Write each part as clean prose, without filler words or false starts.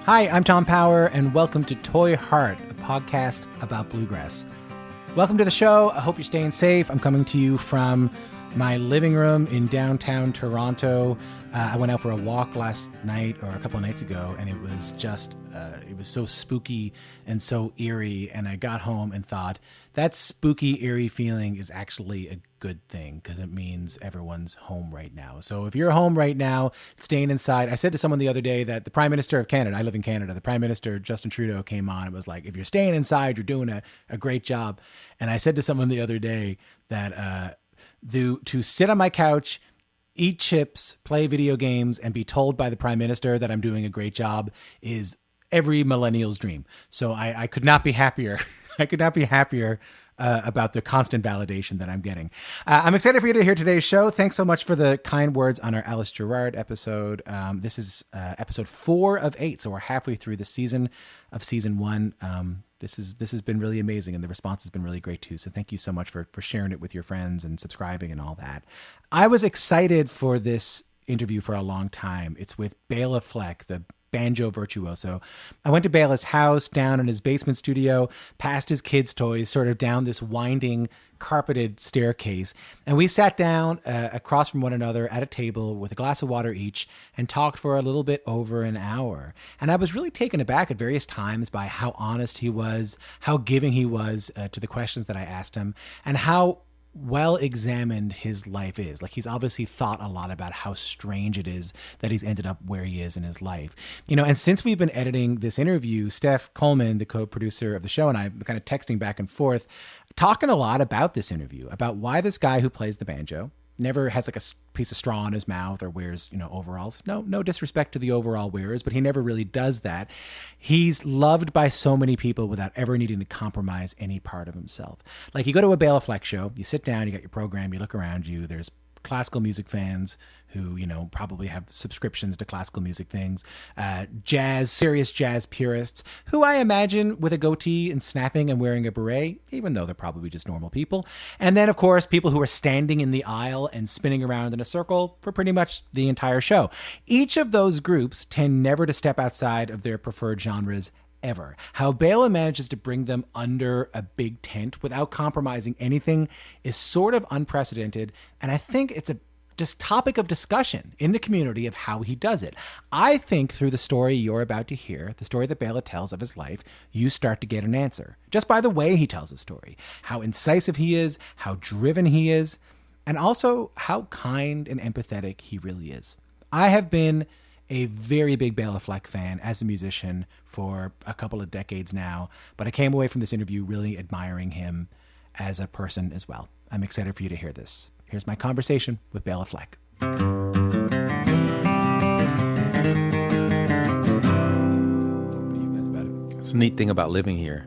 Hi, I'm Tom Power, and welcome to Toy Heart, a podcast about bluegrass. Welcome to the show. I hope you're staying safe. I'm coming to you from my living room in downtown Toronto. I went out for a walk last night or a couple of nights ago, and it was just, it was so spooky and so eerie. And I got home and thought, that spooky, eerie feeling is actually a good thing because it means everyone's home right now. So if you're home right now, staying inside, I said to someone the other day that the Prime Minister of Canada, I live in Canada, the Prime Minister, Justin Trudeau, came on and was like, if you're staying inside, you're doing a great job. And I said to someone the other day that to sit on my couch, eat chips, play video games, and be told by the Prime Minister that I'm doing a great job is every millennial's dream. So I could not be happier. I could not be happier about the constant validation that I'm getting. I'm excited for you to hear today's show. Thanks so much for the kind words on our Alice Gerrard episode. This is episode 4 of 8, so we're halfway through the season of season 1. This has been really amazing, and the response has been really great too. So thank you so much for sharing it with your friends and subscribing and all that. I was excited for this interview for a long time. It's with Béla Fleck, the banjo virtuoso. I went to Béla's house down in his basement studio, past his kids' toys, sort of down this winding carpeted staircase. And we sat down across from one another at a table with a glass of water each and talked for a little bit over an hour. And I was really taken aback at various times by how honest he was, how giving he was to the questions that I asked him, and how well examined his life is. Like, he's obviously thought a lot about how strange it is that he's ended up where he is in his life. You know, and since we've been editing this interview, Steph Coleman, the co-producer of the show, and I kind of texting back and forth, talking a lot about this interview, about why this guy who plays the banjo never has like a piece of straw in his mouth or wears, overalls. No disrespect to the overall wearers, but he never really does that. He's loved by so many people without ever needing to compromise any part of himself. Like, you go to a Béla Fleck show, you sit down, you got your program, you look around you, there's classical music fans who, probably have subscriptions to classical music things, serious jazz purists, who I imagine with a goatee and snapping and wearing a beret, even though they're probably just normal people. And then, of course, people who are standing in the aisle and spinning around in a circle for pretty much the entire show. Each of those groups tend never to step outside of their preferred genres ever. How Béla manages to bring them under a big tent without compromising anything is sort of unprecedented, and I think it's a topic of discussion in the community of how he does it. I think through the story you're about to hear, the story that Béla tells of his life, you start to get an answer just by the way he tells the story, how incisive he is, how driven he is, and also how kind and empathetic he really is. I have been a very big Béla Fleck fan as a musician for a couple of decades now, but I came away from this interview really admiring him as a person as well. I'm excited for you to hear this. Here's my conversation with Béla Fleck. What do you guys about it? It's a neat thing about living here.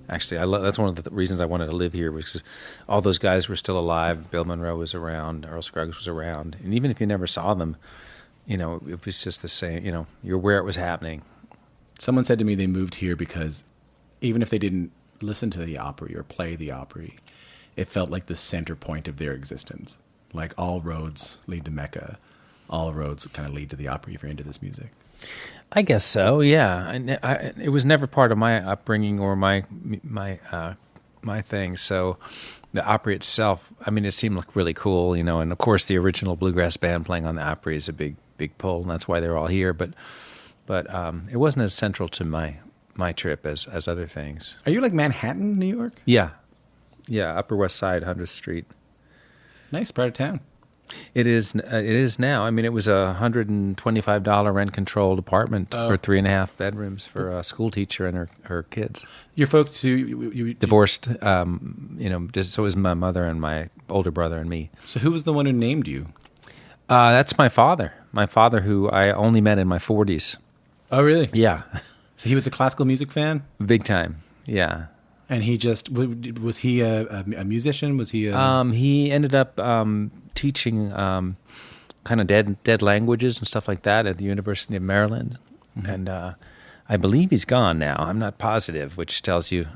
Actually, that's one of the reasons I wanted to live here, because all those guys were still alive. Bill Monroe was around, Earl Scruggs was around, and even if you never saw them, it was just the same. You're where it was happening. Someone said to me they moved here because even if they didn't listen to the Opry or play the Opry, it felt like the center point of their existence. Like, all roads lead to Mecca. All roads kind of lead to the Opry if you're into this music. I guess so, yeah. It was never part of my upbringing or my thing. So the Opry itself, it seemed like really cool, and of course the original bluegrass band playing on the Opry is a big pull, and that's why they're all here. But it wasn't as central to my trip as other things. Are you like Manhattan, New York? Yeah, Upper West Side, 100th Street. Nice part of town. It is now. It was a $125 rent-controlled apartment for 3.5 bedrooms for a school teacher and her kids. Your folks you divorced. So it was my mother and my older brother and me. So who was the one who named you? That's my father. My father, who I only met in my 40s. Oh, really? Yeah. So he was a classical music fan? Big time. Yeah. And he was he a musician? Was he he ended up teaching kind of dead languages and stuff like that at the University of Maryland. Mm-hmm. And I believe he's gone now. I'm not positive, which tells you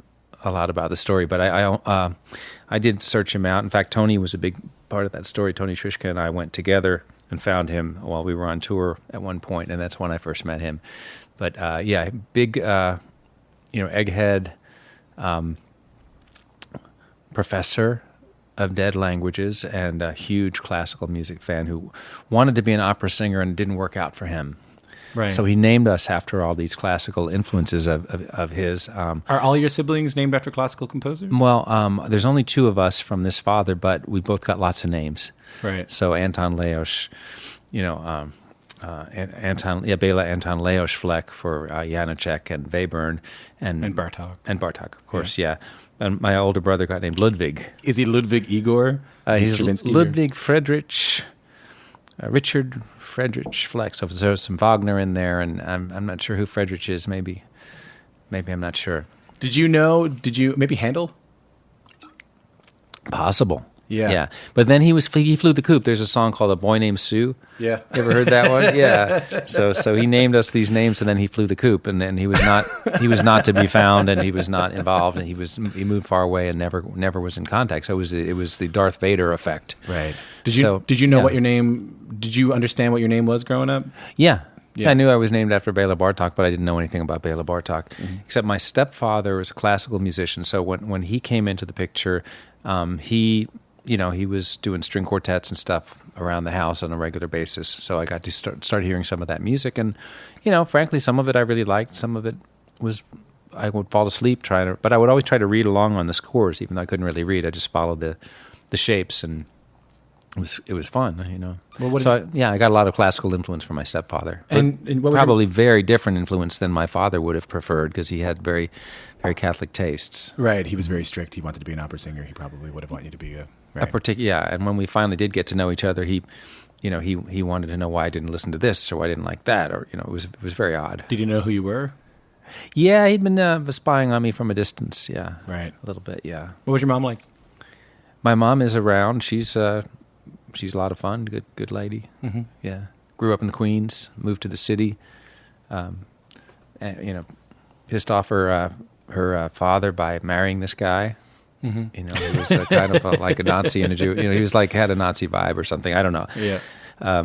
a lot about the story. But I did search him out. In fact, Tony was a big part of that story. Tony Trischka and I went together and found him while we were on tour at one point, and that's when I first met him. But yeah, big, egghead professor of dead languages and a huge classical music fan who wanted to be an opera singer and it didn't work out for him. Right. So he named us after all these classical influences of his. Are all your siblings named after classical composers? Well, there's only two of us from this father, but we both got lots of names. Right. So Anton Leos, Béla Anton Leos Fleck for Janacek and Webern and Bartók. And Bartók, of course, yeah. And my older brother got named Ludwig. Is he Ludwig Igor? He's Ludwig Friedrich, Richard Friedrich Fleck. So there's some Wagner in there, and I'm not sure who Friedrich is. Maybe I'm not sure. Did you maybe Handel? Possible. Yeah. But then he flew the coop. There's a song called "A Boy Named Sue." Yeah. You ever heard that one? Yeah. So he named us these names, and then he flew the coop, and then he was not to be found, and he was not involved, and he moved far away and never was in contact. So it was the Darth Vader effect. Right. Did you know what your name? Did you understand what your name was growing up? Yeah. I knew I was named after Béla Bartók, but I didn't know anything about Béla Bartók, except my stepfather was a classical musician. So when he came into the picture, he was doing string quartets and stuff around the house on a regular basis. So I got to start hearing some of that music. And, frankly, some of it I really liked. Some of it was, I would fall asleep but I would always try to read along on the scores, even though I couldn't really read. I just followed the shapes, and it was fun, Well, I got a lot of classical influence from my stepfather. And what was probably very different influence than my father would have preferred, because he had very, very Catholic tastes. Right. He was very strict. He wanted to be an opera singer. He probably would have wanted you to be Right. And when we finally did get to know each other, he wanted to know why I didn't listen to this or why I didn't like that, or it was very odd. Did he know who you were? Yeah, he'd been spying on me from a distance. Yeah, right, a little bit. Yeah. What was your mom like? My mom is around. She's a lot of fun. Good lady. Mm-hmm. Yeah, grew up in Queens, moved to the city. Pissed off her father by marrying this guy. Mm-hmm. He was kind of like a Nazi and a Jew. He was had a Nazi vibe or something. I don't know. Yeah.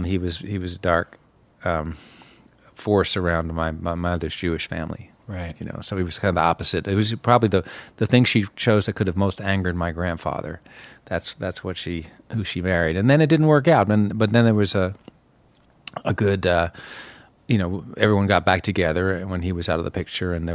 He was a dark force around my mother's Jewish family. Right. So he was kind of the opposite. It was probably the thing she chose that could have most angered my grandfather. That's who she married, and then it didn't work out. But then there was a good. Everyone got back together when he was out of the picture, and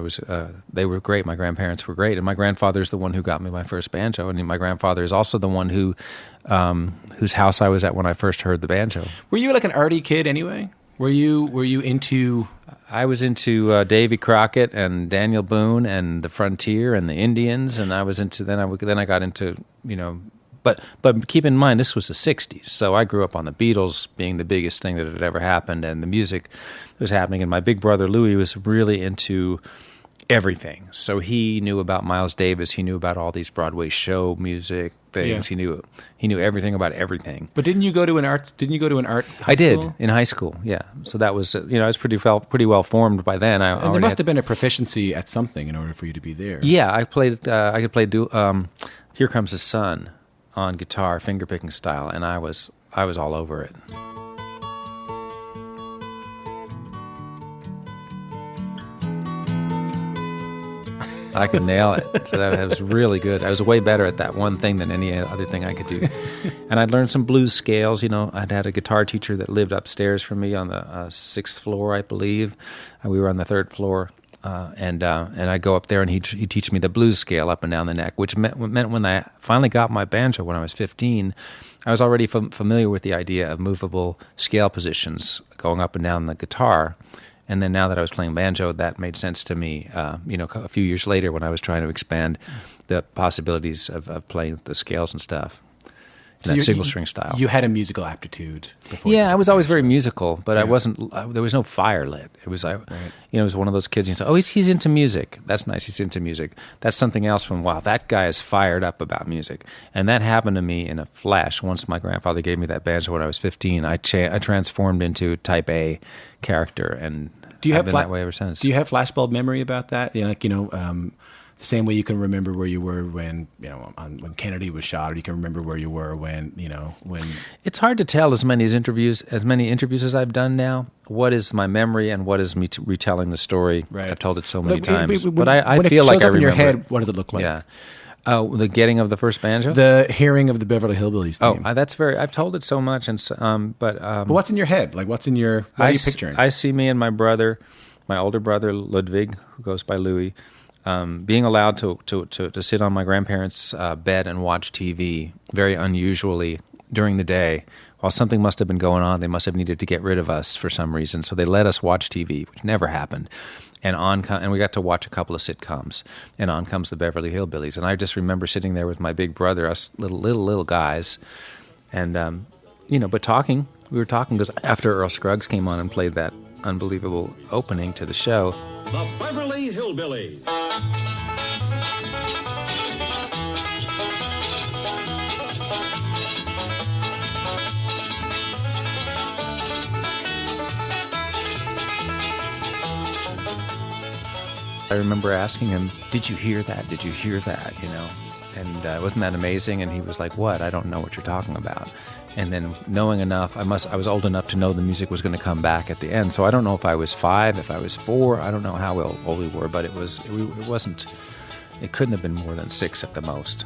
they were great. My grandparents were great, and my grandfather's the one who got me my first banjo, and my grandfather is also the one whose house I was at when I first heard the banjo. Were you like an arty kid anyway? Were you into? I was into Davy Crockett and Daniel Boone and the Frontier and the Indians, and I was into. Then I got into But keep in mind, this was the 60s, so I grew up on the Beatles being the biggest thing that had ever happened, and the music that was happening. And my big brother, Louis, was really into everything. So he knew about Miles Davis. He knew about all these Broadway show music things. Yeah. He knew everything about everything. But didn't you go to an art high I did, school? in high school, yeah. So that was, I was pretty well formed by then. And there must have been a proficiency at something in order for you to be there. Yeah, I could play Here Comes the Sun on guitar, finger-picking style, and I was all over it. I could nail it. So that was really good. I was way better at that one thing than any other thing I could do. And I'd learned some blues scales. I'd had a guitar teacher that lived upstairs from me on the sixth floor, I believe. We were on the third floor. And I'd go up there, and he'd teach me the blues scale up and down the neck, which meant when I finally got my banjo when I was 15, I was already familiar with the idea of movable scale positions going up and down the guitar. And then now that I was playing banjo, that made sense to me. A few years later, when I was trying to expand the possibilities of playing the scales and stuff. That single string style. You had a musical aptitude before. Yeah, I was always very musical, but I wasn't. There was no fire lit. It was, it was one of those kids. You say, "Oh, he's into music. That's nice. He's into music." That's something else from, wow, that guy is fired up about music. And that happened to me in a flash. Once my grandfather gave me that banjo when I was 15, I transformed into Type A character, and I've been that way ever since. Do you have flashbulb memory about that? the same way you can remember where you were when, when Kennedy was shot, or you can remember where you were when. It's hard to tell as many interviews as I've done now. What is my memory and what is me retelling the story? Right. I've told it so many times, but but I feel like I remember. In your head, what does it look like? Yeah. The getting of the first banjo? The hearing of the Beverly Hillbillies theme. That's I've told it so much, but what's in your head? Like, what are you picturing? I see me and my brother, my older brother Ludwig, who goes by Louis, being allowed to sit on my grandparents' bed and watch TV, very unusually during the day. While something must have been going on, they must have needed to get rid of us for some reason, so they let us watch TV, which never happened. And we got to watch a couple of sitcoms, and on comes the Beverly Hillbillies. And I just remember sitting there with my big brother, us little guys, and but talking. We were talking because after Earl Scruggs came on and played that unbelievable opening to the show, the Beverly Hillbillies. I remember asking him, "Did you hear that? Did you hear that?" And wasn't that amazing? And he was like, "What? I don't know what you're talking about." And then knowing enough, I was old enough to know the music was going to come back at the end. So I don't know if I was 5, if I was 4. I don't know how old we were, but it wasn't. It couldn't have been more than 6 at the most.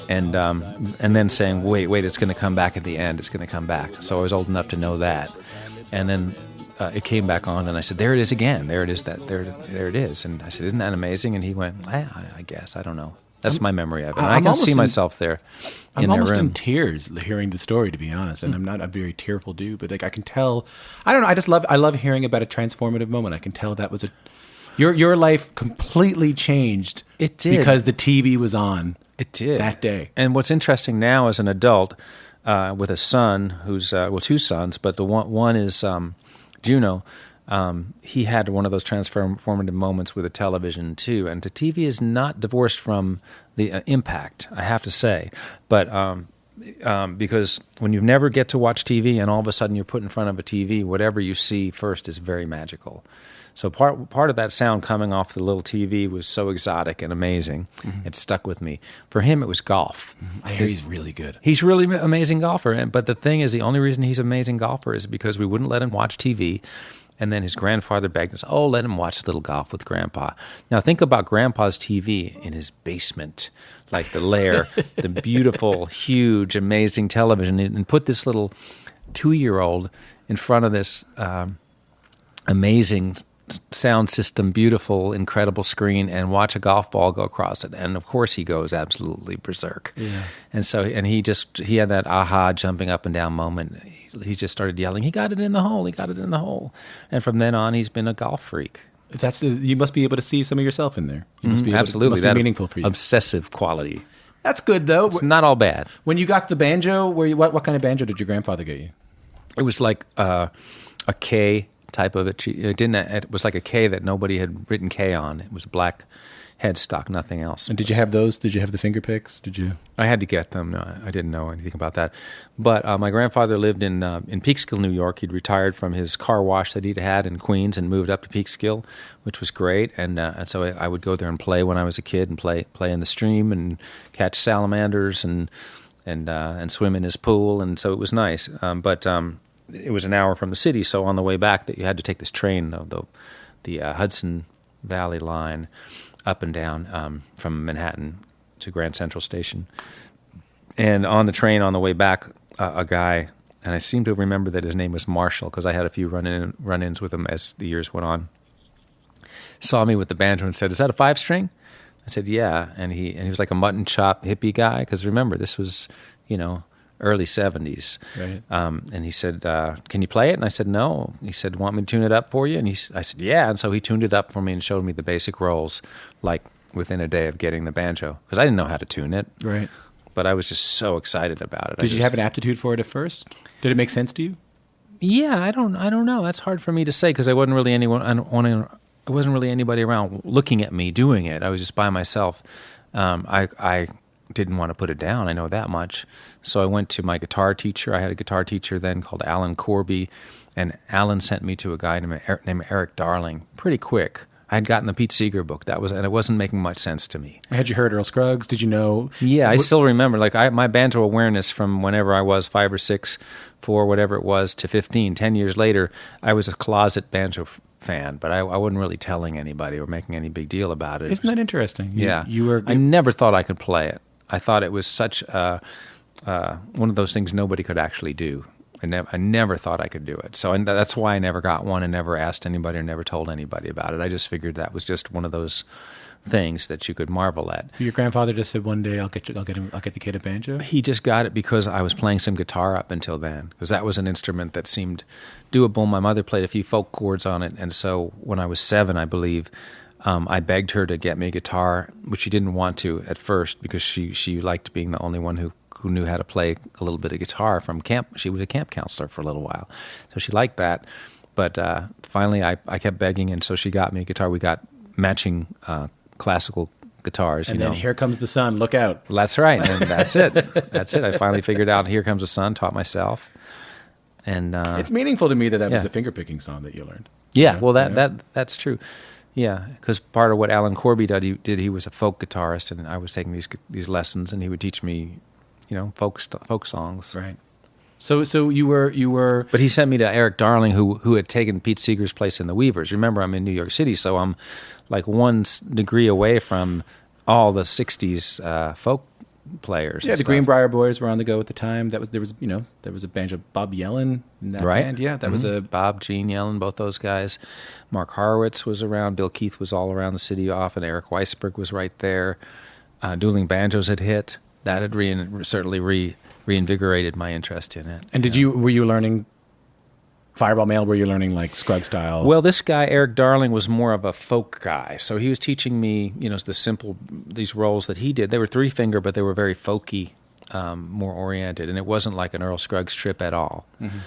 And then saying, "Wait, it's going to come back at the end. It's going to come back." So I was old enough to know that. And then it came back on, and I said, "There it is again. There it is. There it is." And I said, "Isn't that amazing?" And he went, I guess. I don't know. That's my memory of it. And I can see myself there in their room. I'm almost in tears hearing the story, to be honest. And I'm not a very tearful dude, but I can tell. I don't know. I love hearing about a transformative moment. I can tell that was your life completely changed. It did, because the TV was on. It did that day. And what's interesting now as an adult, with a son who's 2 sons, but the one is Juno. He had one of those transformative moments with a television too, and the TV is not divorced from the impact, I have to say. But because when you never get to watch TV and all of a sudden you're put in front of a TV, whatever you see first is very magical. So part of that sound coming off the little TV was so exotic and amazing. Mm-hmm. It stuck with me. For him, it was golf. Mm-hmm. I hear he's really good. He's really an amazing golfer. But the thing is, the only reason he's an amazing golfer is because we wouldn't let him watch TV. And then his grandfather begged us, let him watch a little golf with Grandpa. Now think about Grandpa's TV in his basement, like the lair, the beautiful, huge, amazing television, and put this little 2-year-old in front of this amazing sound system, beautiful, incredible screen, and watch a golf ball go across it. And of course he goes absolutely berserk. Yeah. And so, he had that aha jumping up and down moment. He just started yelling, "He got it in the hole, he got it in the hole." And from then on, he's been a golf freak. You must be able to see some of yourself in there. You must be absolutely. It must be meaningful for you. Obsessive quality. That's good, though. It's not all bad. When you got the banjo, what kind of banjo did your grandfather get you? It was like a K type of it. It was like a K that nobody had written K on. It was black headstock, nothing else. And did you have those? Did you have the finger picks? Did you? I had to get them. No, I didn't know anything about that. But my grandfather lived in Peekskill, New York. He'd retired from his car wash that he'd had in Queens and moved up to Peekskill, which was great. And so I would go there and play when I was a kid and play in the stream and catch salamanders and swim in his pool. And so it was nice. But it was an hour from the city, so on the way back that you had to take this train, the Hudson Valley line, up and down from Manhattan to Grand Central Station. And on the train on the way back, a guy, and I seem to remember that his name was Marshall because I had a few run-ins with him as the years went on, saw me with the banjo and said, "Is that a 5-string?" I said, "Yeah." And he was like a mutton chop hippie guy because remember, this was, early 70s. Right. And he said, "Can you play it?" And I said, "No." He said, "Want me to tune it up for you?" And I said, "Yeah." And so he tuned it up for me and showed me the basic rolls, like within a day of getting the banjo, because I didn't know how to tune it. Right. But I was just so excited about it. Did you have an aptitude for it at first? Did it make sense to you? Yeah, I don't know. That's hard for me to say because I wasn't really anybody around looking at me doing it. I was just by myself. I didn't want to put it down. I know that much. So I went to my guitar teacher. I had a guitar teacher then called Alan Corby, and Alan sent me to a guy named Eric Darling pretty quick. I had gotten the Pete Seeger book. And it wasn't making much sense to me. Had you heard Earl Scruggs? Did you know? Yeah, I still remember. Like my banjo awareness from whenever I was 5 or 6, 4, whatever it was, to 15, 10 years later, I was a closet banjo fan, but I wasn't really telling anybody or making any big deal about it. Isn't that interesting? You were. I never thought I could play it. I thought it was such one of those things nobody could actually do. I never thought I could do it. So that's why I never got one and never asked anybody or never told anybody about it. I just figured that was just one of those things that you could marvel at. Your grandfather just said one day, I'll get the kid a banjo? He just got it because I was playing some guitar up until then, because that was an instrument that seemed doable. My mother played a few folk chords on it, and so when I was 7, I believe, I begged her to get me a guitar, which she didn't want to at first because she liked being the only one who knew how to play a little bit of guitar from camp. She was a camp counselor for a little while, so she liked that. But finally, I kept begging, and so she got me a guitar. We got matching classical guitars. And then Here Comes the Sun, look out. That's right, and that's it. That's it. I finally figured out Here Comes the Sun, taught myself. And it's meaningful to me that was a finger-picking song that you learned. Yeah, well, that's true. Yeah, because part of what Alan Corby did, he was a folk guitarist, and I was taking these lessons, and he would teach me, folk songs. Right. So you were. But he sent me to Eric Darling, who had taken Pete Seeger's place in the Weavers. Remember, I'm in New York City, so I'm like 1 degree away from all the '60s folk players. Yeah, the Greenbrier Boys were on the go at the time. There was a banjo, Bob Yellen in that band. Yeah, that was a Bob, Gene Yellen, both those guys. Mark Horowitz was around. Bill Keith was all around the city often. Eric Weisberg was right there. Dueling Banjos had hit. That had certainly reinvigorated my interest in it. And were you learning Fireball Male? Were you learning like Scruggs style? Well, this guy Eric Darling was more of a folk guy, so he was teaching me, these rolls that he did. They were 3-finger, but they were very folky, more oriented, and it wasn't like an Earl Scruggs trip at all. Mm-hmm.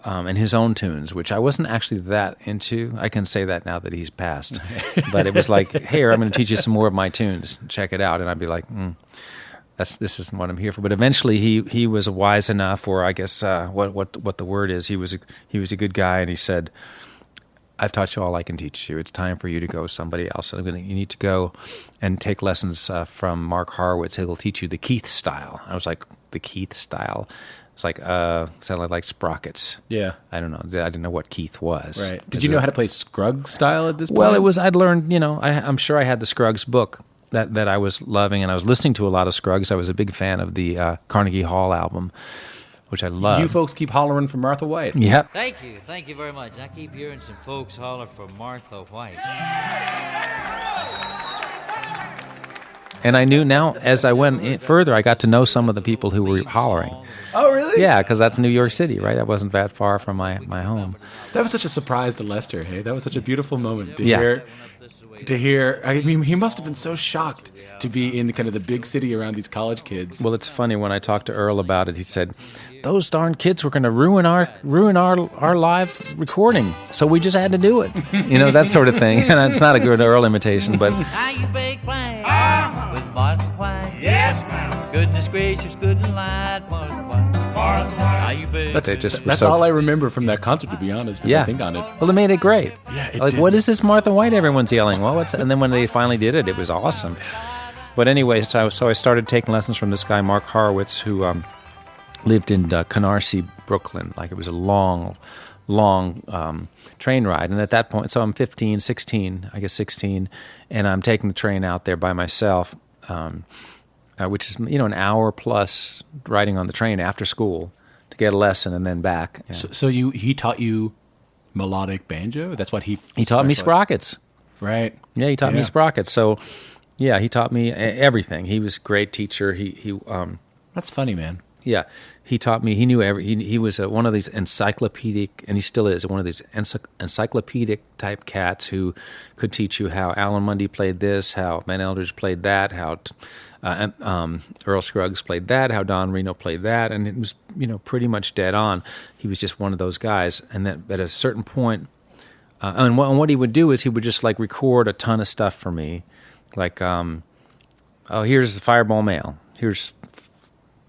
And his own tunes, which I wasn't actually that into. I can say that now that he's passed, but it was like, here, I'm going to teach you some more of my tunes. Check it out, and I'd be like, this isn't what I'm here for. But eventually, he was wise enough, or I guess what the word is. He was a good guy, and he said, "I've taught you all I can teach you. It's time for you to go somebody else. You need to go and take lessons from Mark Horowitz. He'll teach you the Keith style." I was like, the Keith style. It's like sounded like sprockets. Yeah, I don't know. I didn't know what Keith was. Right? Did you know how to play Scruggs style at this point? Well, I'd learned. I'm sure I had the Scruggs book that I was loving, and I was listening to a lot of Scruggs. I was a big fan of the Carnegie Hall album, which I love. You folks keep hollering for Martha White. Yeah. Thank you very much. I keep hearing some folks holler for Martha White. And I knew now, as I went further, I got to know some of the people who were hollering. Oh, really? Yeah, because that's New York City, right? That wasn't that far from my home. That was such a surprise to Lester, hey? That was such a beautiful moment to hear. I mean, he must have been so shocked to be in kind of the big city around these college kids. Well, it's funny, when I talked to Earl about it, he said, those darn kids were going to ruin our live recording, so we just had to do it. That sort of thing. And it's not a good Earl imitation, but... Are you big playing with Martha White? Yes, ma'am. Goodness gracious, good and light, Martha White. Martha White. Are you big? That's all I remember from that concert, to be honest. Yeah. I think on it. Well, it made it great. Yeah, it like, did. What is this Martha White everyone's yelling? Well, and then when they finally did it, it was awesome. But anyway, so I started taking lessons from this guy, Mark Horowitz, who lived in Canarsie, Brooklyn. Like, it was a long train ride. And at that point, so I'm 16, and I'm taking the train out there by myself, which is, an hour plus riding on the train after school to get a lesson and then back. Yeah. So he taught you melodic banjo? That's what he taught me sprockets. Right. Yeah, he taught me sprockets. So, yeah, he taught me everything. He was a great teacher. That's funny, man. Yeah, he taught me. He knew he was one of these encyclopedic, and he still is one of these encyclopedic type cats who could teach you how Alan Mundy played this, how Van Eldridge played that, how Earl Scruggs played that, how Don Reno played that, and it was pretty much dead on. He was just one of those guys, and then at a certain point, and what he would do is he would just like record a ton of stuff for me, like here's the Fireball Male, here's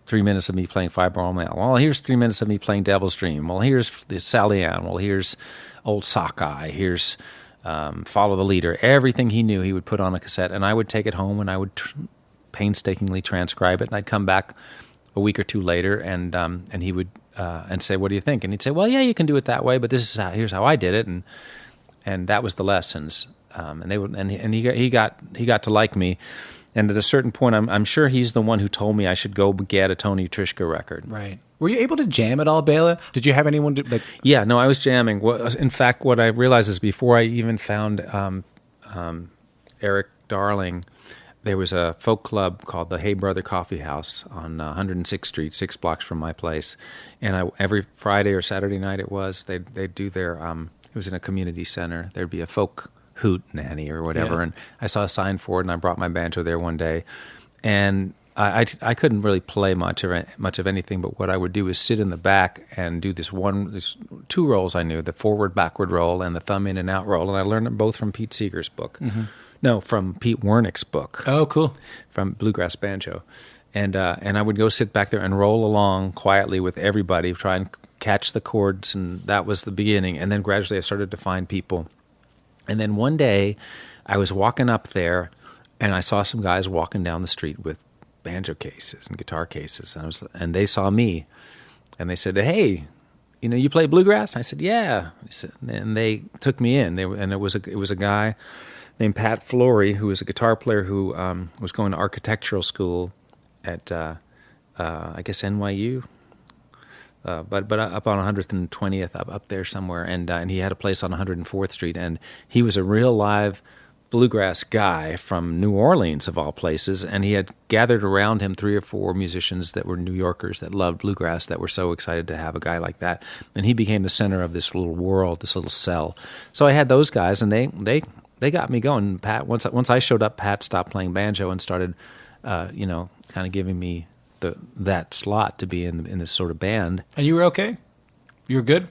3 minutes of me playing Fireball Male. Well, here's 3 minutes of me playing Devil's Dream. Well, here's the Sally Ann. Well, here's Old Sockeye. Here's follow the leader. Everything he knew, he would put on a cassette, and I would take it home and I would painstakingly transcribe it. And I'd come back a week or two later, and he would and say, "What do you think?" And he'd say, "Well, yeah, you can do it that way, but here's how I did it." And that was the lessons. And he got to like me. And at a certain point, I'm sure he's the one who told me I should go get a Tony Trischka record. Right. Were you able to jam at all, Béla? Did you have anyone to like? Yeah, no, I was jamming. In fact, what I realized is before I even found Eric Darling, there was a folk club called the Hey Brother Coffee House on 106th Street, 6 blocks from my place. And every Friday or Saturday night they'd do their, it was in a community center. There'd be a folk hoot nanny or whatever. Yeah. And I saw a sign for it, and I brought my banjo there one day. And I couldn't really play much of anything, but what I would do is sit in the back and do this 2 rolls I knew, the forward, backward roll and the thumb in and out roll. And I learned them both from Pete Seeger's book. Mm-hmm. No, from Pete Wernick's book. Oh, cool. From Bluegrass Banjo. And I would go sit back there and roll along quietly with everybody, try and catch the chords, and that was the beginning. And then gradually I started to find people. And then one day I was walking up there, and I saw some guys walking down the street with banjo cases and guitar cases, and they saw me, and they said, "Hey, you play bluegrass?" I said, "Yeah." And they took me in. It was a guy named Pat Flory, who was a guitar player who was going to architectural school at I guess NYU, but up on 120th, up there somewhere, and he had a place on 104th Street, and he was a real live bluegrass guy from New Orleans, of all places, and he had gathered around him 3 or 4 musicians that were New Yorkers that loved bluegrass, that were so excited to have a guy like that, and he became the center of this little world, this little cell. So I had those guys, and they got me going. Pat, once I showed up, Pat stopped playing banjo and started, kind of giving me that slot to be in this sort of band. And you were okay? You were good?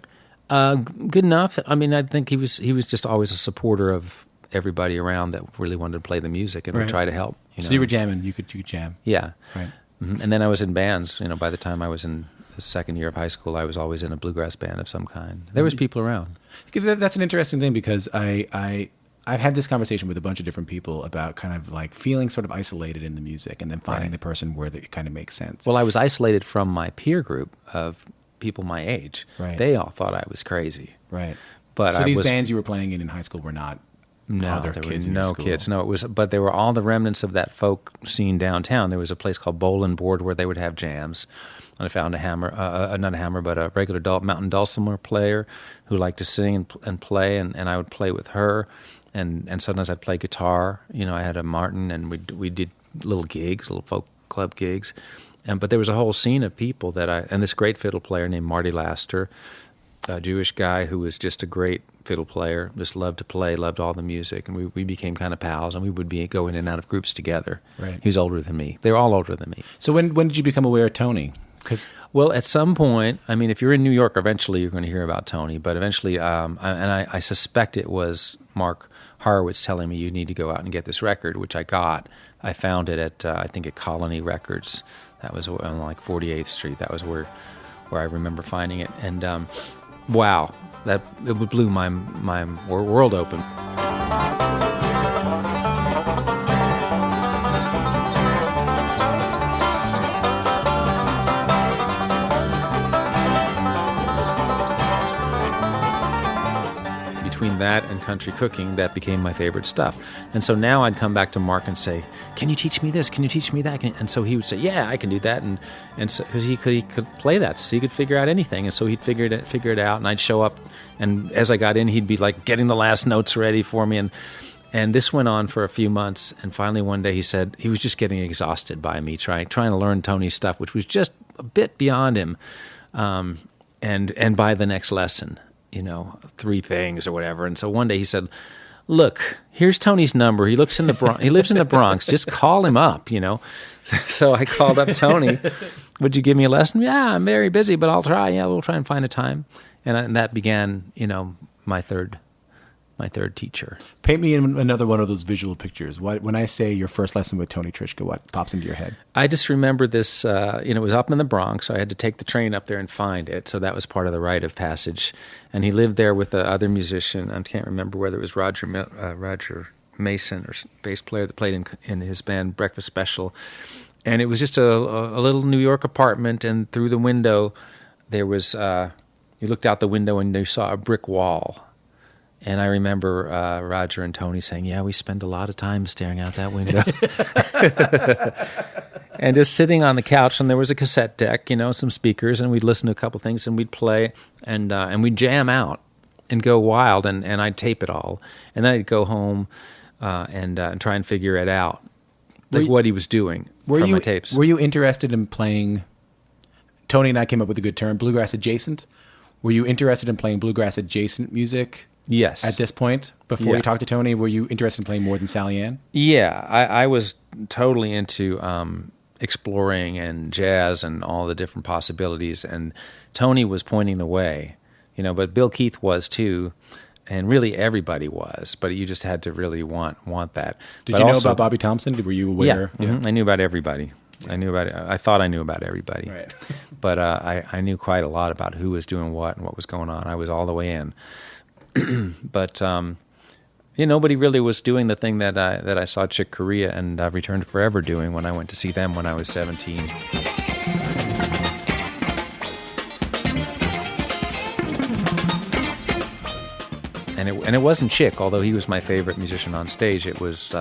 Good enough. I mean, I think he was just always a supporter of everybody around that really wanted to play the music and would try to help. So you were jamming. You could jam. Yeah. Right. Mm-hmm. And then I was in bands. By the time I was in the second year of high school, I was always in a bluegrass band of some kind. There was people around. That's an interesting thing, because I've had this conversation with a bunch of different people about kind of like feeling sort of isolated in the music and then finding the person where it kind of makes sense. Well, I was isolated from my peer group of people my age. Right. They all thought I was crazy. Right. But so these bands you were playing in high school were not other kids in no kids. No, but they were all the remnants of that folk scene downtown. There was a place called Bowl and Board where they would have jams. And I found a regular mountain dulcimer player who liked to sing and play, and I would play with her. And sometimes I'd play guitar. I had a Martin, and we did little gigs, little folk club gigs. But there was a whole scene of people and this great fiddle player named Marty Laster, a Jewish guy who was just a great fiddle player, just loved to play, loved all the music, and we became kind of pals, and we would go in and out of groups together. Right. He was older than me. They were all older than me. So when did you become aware of Tony? Well, at some point, I mean, if you're in New York, eventually you're going to hear about Tony, but eventually, I suspect it was Mark Horowitz telling me, you need to go out and get this record, which I got. I found it at, I think at Colony Records. That was on like 48th Street. That was where I remember finding it. And wow, it blew my world open. Between that and country cooking, that became my favorite stuff. And so now I'd come back to Mark and say, "Can you teach me this? Can you teach me that?" And so he would say, "Yeah, I can do that." And so because he could play that, so he could figure out anything. And so he'd figure it out. And I'd show up, and as I got in, he'd be like getting the last notes ready for me. And this went on for a few months. And finally, one day, he said he was just getting exhausted by me trying to learn Tony's stuff, which was just a bit beyond him. And by the next lesson, 3 things or whatever. And so one day he said, "Look, here's Tony's number. He lives in the Bronx. Just call him up, So I called up Tony. "Would you give me a lesson?" "Yeah, I'm very busy, but I'll try. Yeah, we'll try and find a time." And that began, my third my third teacher. Paint me in another one of those visual pictures. When I say your first lesson with Tony Trischka, what pops into your head? I just remember this, it was up in the Bronx, so I had to take the train up there and find it. So that was part of the rite of passage. And he lived there with the other musician. I can't remember whether it was Roger Mason or bass player that played in his band Breakfast Special. And it was just a little New York apartment, and through the window there was, you looked out the window and you saw a brick wall. And I remember Roger and Tony saying, yeah, we spend a lot of time staring out that window. And just sitting on the couch, and there was a cassette deck, some speakers, and we'd listen to a couple things, and we'd play, and we'd jam out and go wild, and I'd tape it all. And then I'd go home and try and figure it out, what he was doing from my tapes. Were you interested in playing, Tony and I came up with a good term, bluegrass adjacent? Were you interested in playing bluegrass adjacent music? Yes. At this point, before you talked to Tony, were you interested in playing more than Sally Ann? Yeah, I was totally into exploring and jazz and all the different possibilities, and Tony was pointing the way, but Bill Keith was too, and really everybody was, but you just had to really want that. Did you know about Bobby Thompson? Were you aware? Yeah, I knew about everybody. I thought I knew about everybody, right. But I knew quite a lot about who was doing what and what was going on. I was all the way in. But nobody really was doing the thing that I saw Chick Corea and Returned Forever doing when I went to see them when I was 17. And it wasn't Chick, although he was my favorite musician on stage. It was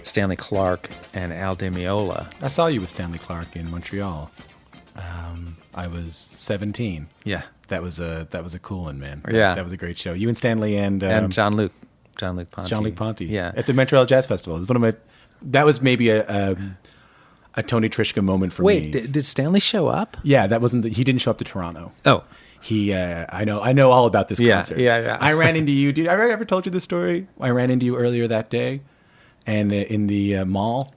Stanley Clarke and Al Di Meola. I saw you with Stanley Clarke in Montreal. I was 17. Yeah. That was a cool one, man. Yeah. That was a great show. You and Stanley and Jean-Luc Ponty. Jean-Luc Ponty. Yeah. At the Montreal Jazz Festival. It was one of my. That was maybe a Tony Trischka moment for me. Wait, did Stanley show up? Yeah, that wasn't. He didn't show up to Toronto. Oh. He. I know all about this concert. Yeah. I ran into you. Did I ever told you this story? I ran into you earlier that day, and in the mall.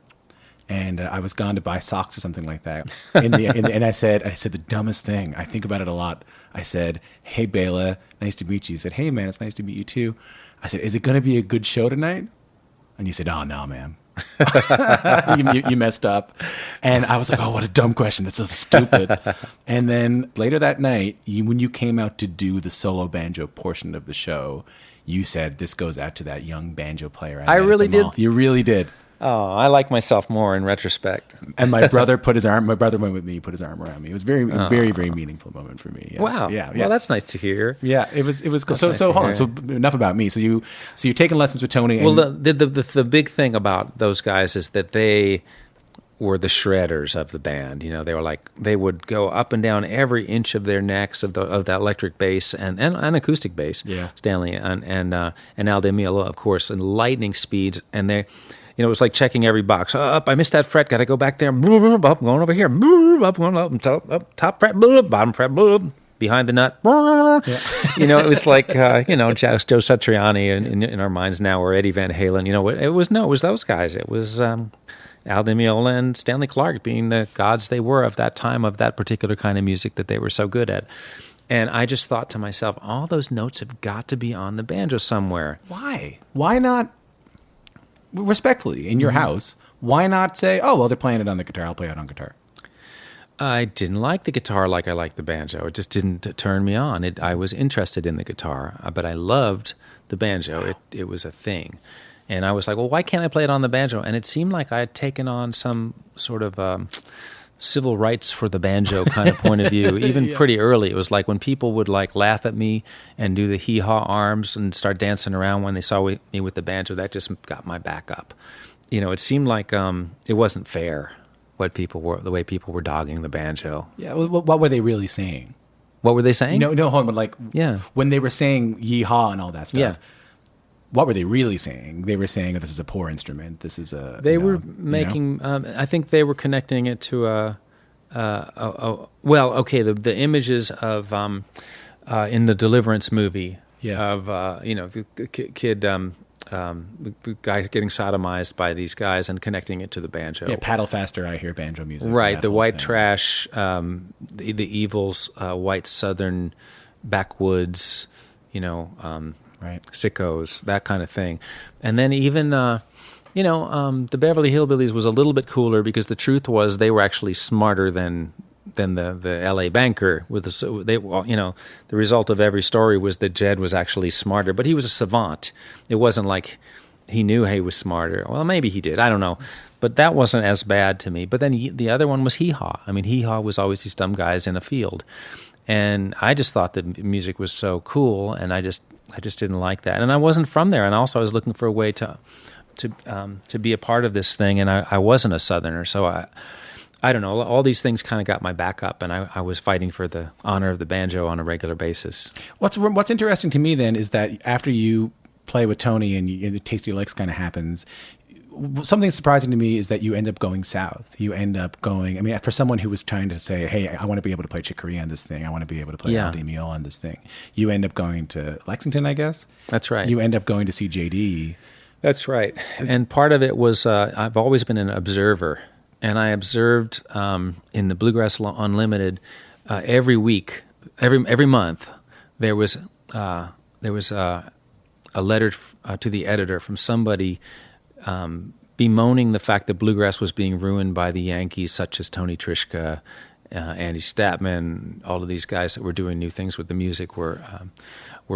And I was gone to buy socks or something like that. And I said the dumbest thing. I think about it a lot. I said, "Hey, Béla, nice to meet you." You said, "Hey, man, it's nice to meet you too." I said, "Is it going to be a good show tonight?" And you said, "Oh, no, man." you messed up. And I was like, "Oh, what a dumb question. That's so stupid." And then later that night, when you came out to do the solo banjo portion of the show, you said, "This goes out to that young banjo player." I really did. You really did. Oh, I like myself more in retrospect. And my brother my brother went with me, put his arm around me. It was very, very meaningful moment for me. Yeah. Wow. Yeah. Well, that's nice to hear. Yeah, it was cool. So hold on. So enough about me. So you're taking lessons with Tony. And well, the big thing about those guys is that they were the shredders of the band. They were they would go up and down every inch of their necks of that electric bass and acoustic bass. Yeah. Stanley and Al Di Meola, of course, and lightning speeds, and they. It was like checking every box. Up, I missed that fret. Got to go back there. Up, going over here. Up, going up, top fret. Bottom fret. Behind the nut. Yeah. It was like Joe Satriani in our minds now, or Eddie Van Halen. It was those guys. It was Al Di Meola and Stanley Clarke being the gods they were of that time, of that particular kind of music that they were so good at. And I just thought to myself, all those notes have got to be on the banjo somewhere. Why? Why not? Respectfully, in your house, why not say, "Oh, well, they're playing it on the guitar. I'll play it on guitar"? I didn't like the guitar like I liked the banjo. It just didn't turn me on. I was interested in the guitar, but I loved the banjo. Wow. It was a thing. And I was like, well, why can't I play it on the banjo? And it seemed like I had taken on some sort of civil rights for the banjo kind of point of view, even pretty early. It was like when people would laugh at me and do the hee-haw arms and start dancing around when they saw me with the banjo, that just got my back up. It seemed like it wasn't fair the way people were dogging the banjo. Yeah, what were they really saying? What were they saying? No, hold on, when they were saying yee-haw and all that stuff, what were they really saying? They were saying, this is a poor instrument. This is a... They were making... I think they were connecting it to the images of in the Deliverance movie of the kid the guy getting sodomized by these guys and connecting it to the banjo. Yeah, paddle faster, I hear banjo music. Right, the white trash, the Evil's white southern backwoods Right. Sickos, that kind of thing. And then even, the Beverly Hillbillies was a little bit cooler because the truth was they were actually smarter than the L.A. banker. The result of every story was that Jed was actually smarter, but he was a savant. It wasn't like he knew he was smarter. Well, maybe he did. I don't know. But that wasn't as bad to me. But then the other one was Hee Haw. I mean, Hee Haw was always these dumb guys in a field. And I just thought that music was so cool, and I just didn't like that. And I wasn't from there, and also I was looking for a way to be a part of this thing, and I wasn't a Southerner, so I don't know. All these things kind of got my back up, and I was fighting for the honor of the banjo on a regular basis. What's interesting to me then is that after you play with Tony and the Tasty Licks kind of happens, something surprising to me is that you end up going south. You end up going, I mean, for someone who was trying to say, hey, I want to be able to play Chick Corea on this thing. I want to be able to play Al Di Meola on this thing. You end up going to Lexington, I guess? That's right. You end up going to see JD. That's right. And part of it was I've always been an observer. And I observed in the Bluegrass Unlimited every week, every month, there was a letter to the editor from somebody bemoaning the fact that bluegrass was being ruined by the Yankees, such as Tony Trischka, Andy Statman. All of these guys that were doing new things with the music were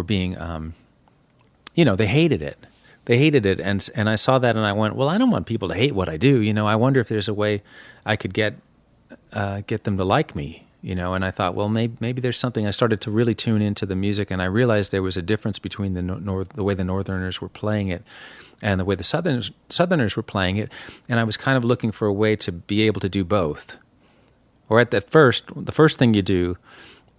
being, they hated it. They hated it, and I saw that, and I went, well, I don't want people to hate what I do. I wonder if there's a way I could get them to like me. And I thought, well, maybe there's something. I started to really tune into the music, and I realized there was a difference between the way the Northerners were playing it and the way the Southerners were playing it, and I was kind of looking for a way to be able to do both. Or the first thing you do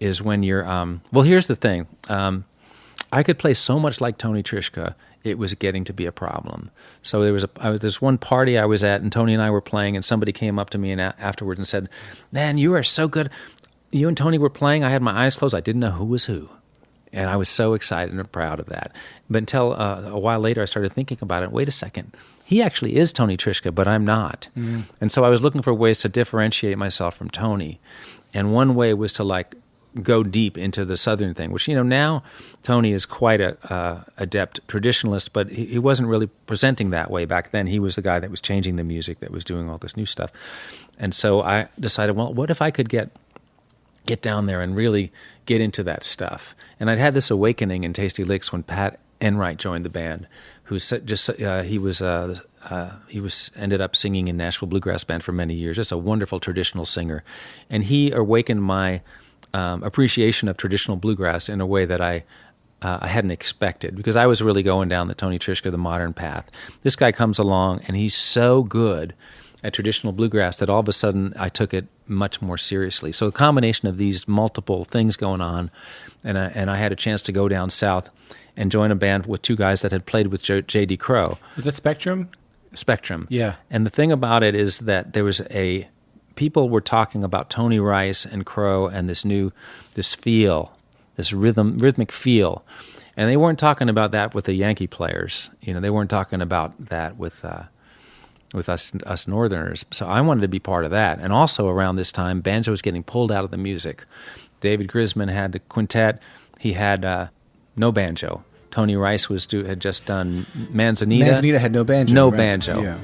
is when you're, here's the thing. I could play so much like Tony Trischka, it was getting to be a problem. So there's one party I was at, and Tony and I were playing, and somebody came up to me afterwards and said, man, you are so good. You and Tony were playing. I had my eyes closed. I didn't know who was who. And I was so excited and proud of that. But until a while later, I started thinking about it. Wait a second. He actually is Tony Trischka, but I'm not. Mm. And so I was looking for ways to differentiate myself from Tony. And one way was to go deep into the Southern thing, which, now Tony is quite a adept traditionalist, but he wasn't really presenting that way back then. He was the guy that was changing the music, that was doing all this new stuff. And so I decided, well, what if I could get down there and really get into that stuff? And I'd had this awakening in Tasty Licks when Pat Enright joined the band, who he was ended up singing in Nashville Bluegrass Band for many years, just a wonderful traditional singer. And he awakened my appreciation of traditional bluegrass in a way that I hadn't expected, because I was really going down the Tony Trischka, the modern path. This guy comes along, and he's so good at traditional bluegrass that all of a sudden I took it much more seriously. So a combination of these multiple things going on, and I had a chance to go down south and join a band with two guys that had played with J.D. Crowe. Was that Spectrum? Spectrum. Yeah. And the thing about it is that there was people were talking about Tony Rice and Crowe and this feel, this rhythmic feel. And they weren't talking about that with the Yankee players. They weren't talking about that with us Northerners. So I wanted to be part of that. And also around this time, banjo was getting pulled out of the music. David Grisman had the quintet. He had no banjo. Tony Rice had just done Manzanita. Manzanita had no banjo. No right? banjo. Yeah.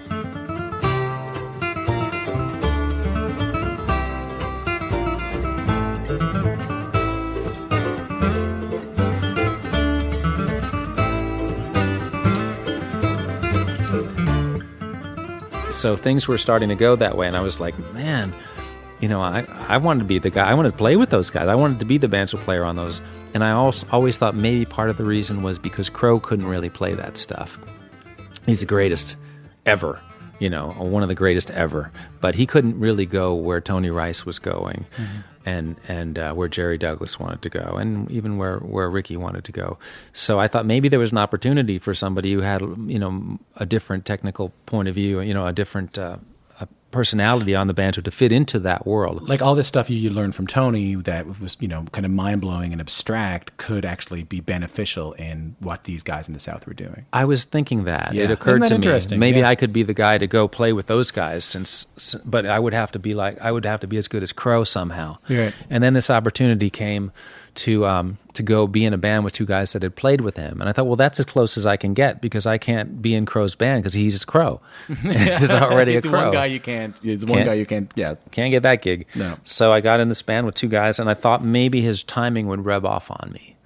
So things were starting to go that way, and I was like, man, I wanted to be the guy. I wanted to play with those guys. I wanted to be the banjo player on those. And I always thought maybe part of the reason was because Crowe couldn't really play that stuff. He's the greatest ever, one of the greatest ever. But he couldn't really go where Tony Rice was going, and where Jerry Douglas wanted to go, and even where Ricky wanted to go. So I thought maybe there was an opportunity for somebody who had, a different technical point of view, a different personality on the banjo to fit into that world. Like all this stuff you learned from Tony that was, kind of mind-blowing and abstract could actually be beneficial in what these guys in the South were doing. I was thinking that. Yeah. It occurred to me. Maybe I could be the guy to go play with those guys, but I would have to be as good as Crowe somehow. Right. And then this opportunity came to go be in a band with two guys that had played with him. And I thought, well, that's as close as I can get because I can't be in Crowe's band because he's Crowe. He's already a the Crowe. one guy you can't. The one guy you can't. Yeah, can't get that gig. No. So I got in this band with two guys, and I thought maybe his timing would rub off on me.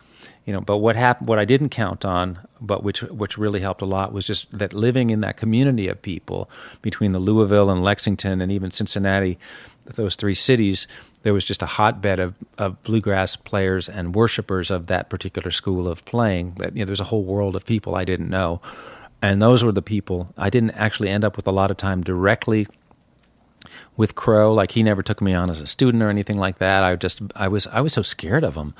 But what happened? What I didn't count on, but which really helped a lot, was just that living in that community of people between the Louisville and Lexington and even Cincinnati, those three cities. There was just a hotbed of bluegrass players and worshipers of that particular school of playing. That there's a whole world of people I didn't know, and those were the people. I didn't actually end up with a lot of time directly with Crowe. Like, he never took me on as a student or anything like that. I was so scared of him,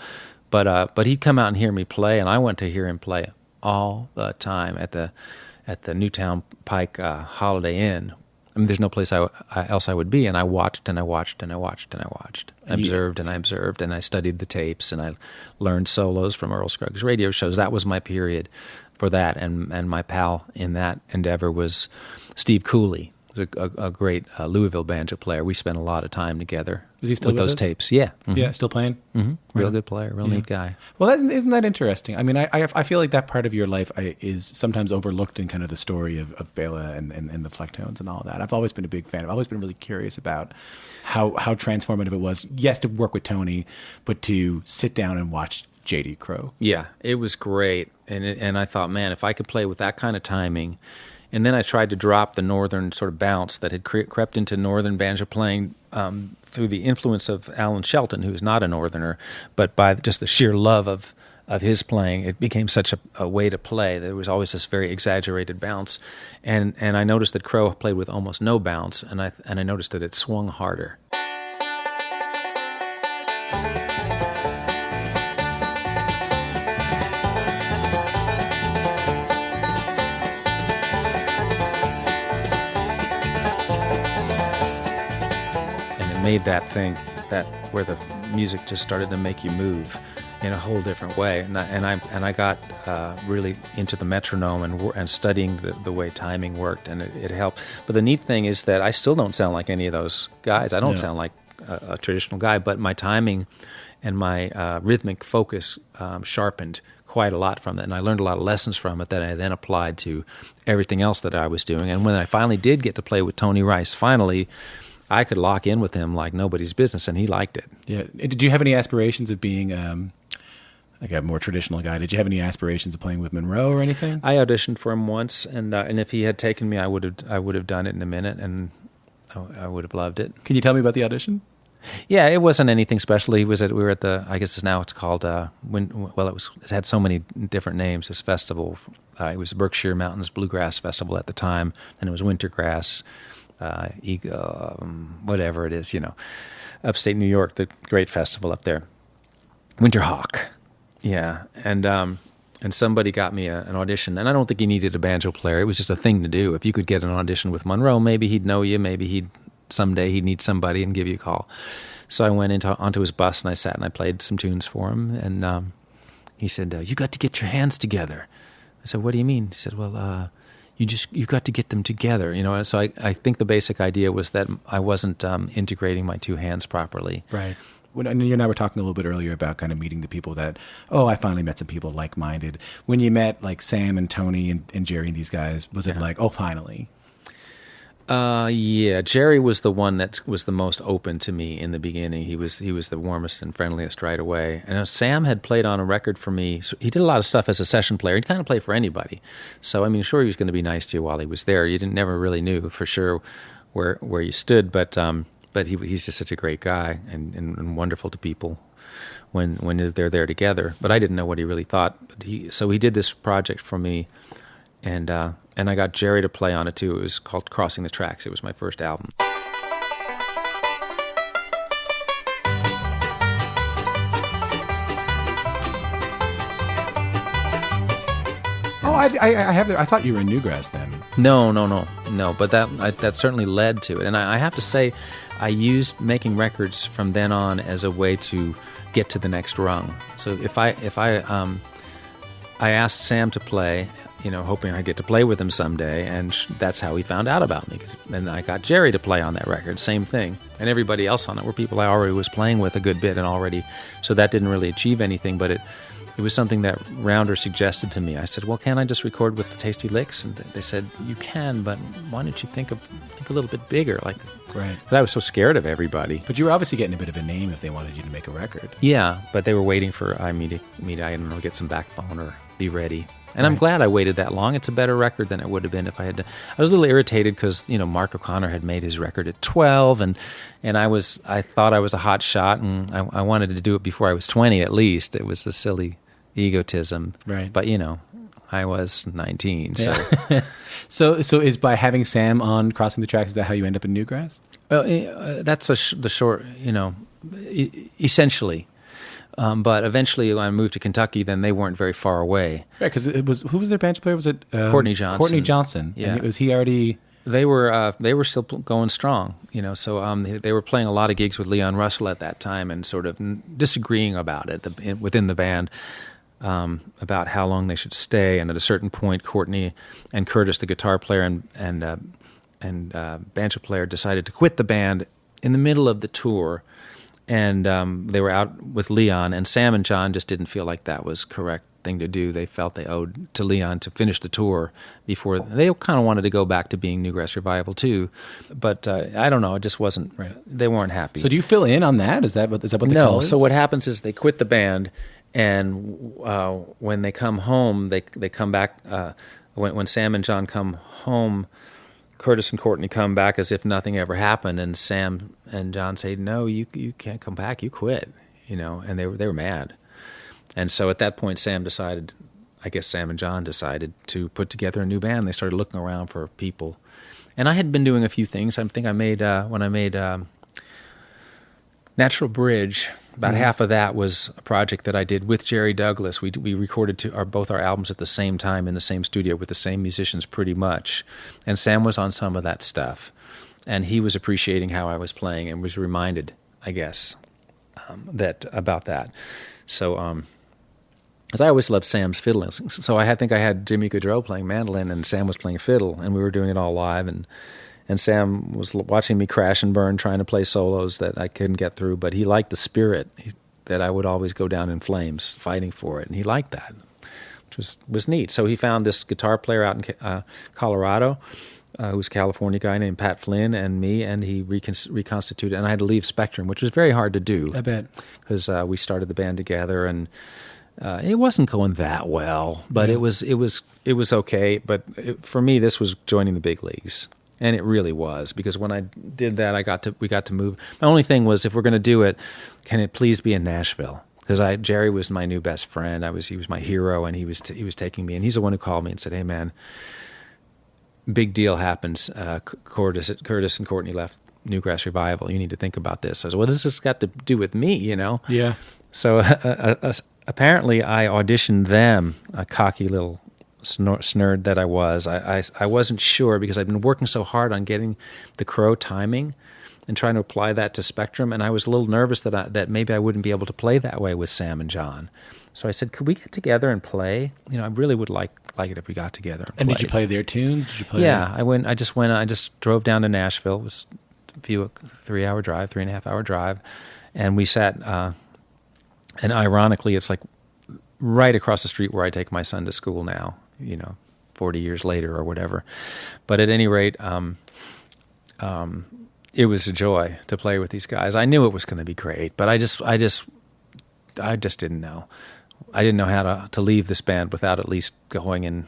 but he'd come out and hear me play, and I went to hear him play all the time at the Newtown Pike Holiday Inn. I mean, there's no place else I would be, and I watched and I watched and I watched and I watched. I observed and I observed, and I studied the tapes, and I learned solos from Earl Scruggs radio shows. That was my period for that, and my pal in that endeavor was Steve Cooley, a great Louisville banjo player. We spent a lot of time together. Is he still with those us? Tapes? Yeah. Mm-hmm. Yeah, still playing? Mm-hmm. Real good player, real neat guy. Well, isn't that interesting? I mean, I feel like that part of your life is sometimes overlooked in kind of the story of Béla and the Flecktones and all that. I've always been a big fan. I've always been really curious about how transformative it was, yes, to work with Tony, but to sit down and watch J.D. Crowe. Yeah, it was great. And I thought, man, if I could play with that kind of timing. And then I tried to drop the northern sort of bounce that had crept into northern banjo playing through the influence of Alan Shelton, who's not a northerner, but by just the sheer love of his playing, it became such a way to play. There was always this very exaggerated bounce, and I noticed that Crowe played with almost no bounce, and I noticed that it swung harder. Made that thing that where the music just started to make you move in a whole different way, and I got really into the metronome and studying the way timing worked, and it helped. But the neat thing is that I still don't sound like any of those guys. I don't sound like a traditional guy, but my timing and my rhythmic focus sharpened quite a lot from it, and I learned a lot of lessons from it that I then applied to everything else that I was doing. And when I finally did get to play with Tony Rice, I could lock in with him like nobody's business, and he liked it. Yeah. Did you have any aspirations of being like a more traditional guy? Did you have any aspirations of playing with Monroe or anything? I auditioned for him once, and if he had taken me, I would have done it in a minute, and I would have loved it. Can you tell me about the audition? Yeah, it wasn't anything special. We were at the, I guess now it's called it had so many different names. This festival, it was Berkshire Mountains Bluegrass Festival at the time, and it was Wintergrass. Whatever it is, upstate New York, the great festival up there, Winterhawk, yeah, and somebody got me an audition, and I don't think he needed a banjo player. It was just a thing to do. If you could get an audition with Monroe, maybe he'd know you, maybe someday he'd need somebody and give you a call. So I went onto his bus and I sat and I played some tunes for him, and he said, "You got to get your hands together." I said, "What do you mean?" He said, "Well, you've got to get them together, So I think the basic idea was that I wasn't integrating my two hands properly. Right. And you and I were talking a little bit earlier about kind of meeting the people that, I finally met some people like-minded. When you met like Sam and Tony and Jerry and these guys, was it like, finally? Yeah, Jerry was the one that was the most open to me in the beginning. He was the warmest and friendliest right away. And Sam had played on a record for me. So he did a lot of stuff as a session player. He'd kind of play for anybody. So I mean, sure, he was going to be nice to you while he was there. You never really knew for sure where you stood, but he's just such a great guy and wonderful to people when they're there together. But I didn't know what he really thought. So he did this project for me, and I got Jerry to play on it too. It was called Crossing the Tracks. It was my first album. I have. I thought you were in Newgrass then. No. But that certainly led to it. And I have to say, I used making records from then on as a way to get to the next rung. So if I I asked Sam to play, hoping I'd get to play with him someday, and that's how he found out about me. And I got Jerry to play on that record, same thing. And everybody else on it were people I already was playing with a good bit and already, so that didn't really achieve anything, but it was something that Rounder suggested to me. I said, well, can't I just record with the Tasty Licks? And they said, you can, but why don't you think a little bit bigger? Right. But I was so scared of everybody. But you were obviously getting a bit of a name if they wanted you to make a record. Yeah, but they were waiting for me to get some backbone or be ready. And I'm glad I waited that long. It's a better record than it would have been if I had to. I was a little irritated because, Mark O'Connor had made his record at 12, and I thought I was a hot shot, and I wanted to do it before I was 20 at least. It was a silly egotism. Right. But, I was 19. So. Yeah. so is by having Sam on Crossing the Tracks, is that how you end up in Newgrass? Well, that's the short, essentially. But eventually, when I moved to Kentucky, then they weren't very far away. Right, because who was their banjo player? Was it Courtney Johnson? Courtney Johnson. Yeah. And was he already? They were still going strong, So they were playing a lot of gigs with Leon Russell at that time, and sort of disagreeing about it within the band. About how long they should stay, and at a certain point, Courtney and Curtis, the guitar player and banjo player, decided to quit the band in the middle of the tour, and they were out with Leon, and Sam and John just didn't feel like that was correct thing to do. They felt they owed to Leon to finish the tour before they kind of wanted to go back to being Newgrass Revival too, but I don't know, it just wasn't. Right. They weren't happy. So do you fill in on that? Is that what the no? call is? So what happens is they quit the band. And when they come home, they come back. When Sam and John come home, Curtis and Courtney come back as if nothing ever happened. And Sam and John say, "No, you can't come back. You quit." And they were mad. And so at that point, Sam and John decided to put together a new band. They started looking around for people, and I had been doing a few things. I think I made when I made Natural Bridge. About half of that was a project that I did with Jerry Douglas. We recorded both our albums at the same time in the same studio with the same musicians pretty much. And Sam was on some of that stuff. And he was appreciating how I was playing and was reminded, I guess, about that. So, because I always loved Sam's fiddling. So I think I had Jimmy Gaudreau playing mandolin and Sam was playing fiddle, and we were doing it all live. And Sam was watching me crash and burn, trying to play solos that I couldn't get through, but he liked the spirit that I would always go down in flames fighting for it, and he liked that, which was neat. So he found this guitar player out in Colorado, who's a California guy named Pat Flynn, and me, and he reconstituted, and I had to leave Spectrum, which was very hard to do. I bet. Because we started the band together, and it wasn't going that well, but it was okay. But for me, this was joining the big leagues. And it really was, because when I did that, we got to move. My only thing was, if we're going to do it, can it please be in Nashville? Because Jerry was my new best friend. He was my hero, and he was taking me. And he's the one who called me and said, "Hey, man, big deal happens. Curtis and Courtney left Newgrass Revival. You need to think about this." I said, "What does this got to do with me?" Yeah. So apparently, I auditioned them, a cocky little snurd that I was. I wasn't sure, because I'd been working so hard on getting the Crowe timing and trying to apply that to Spectrum, and I was a little nervous that maybe I wouldn't be able to play that way with Sam and John. So I said, "Could we get together and play? I really would like it if we got together and did you play their tunes? Did you play? Yeah, I just drove down to Nashville. It was a 3.5-hour drive, and we sat. And ironically, it's like right across the street where I take my son to school now. 40 years later or whatever. But at any rate, it was a joy to play with these guys. I knew it was going to be great, but I just didn't know. I didn't know how to leave this band without at least going and,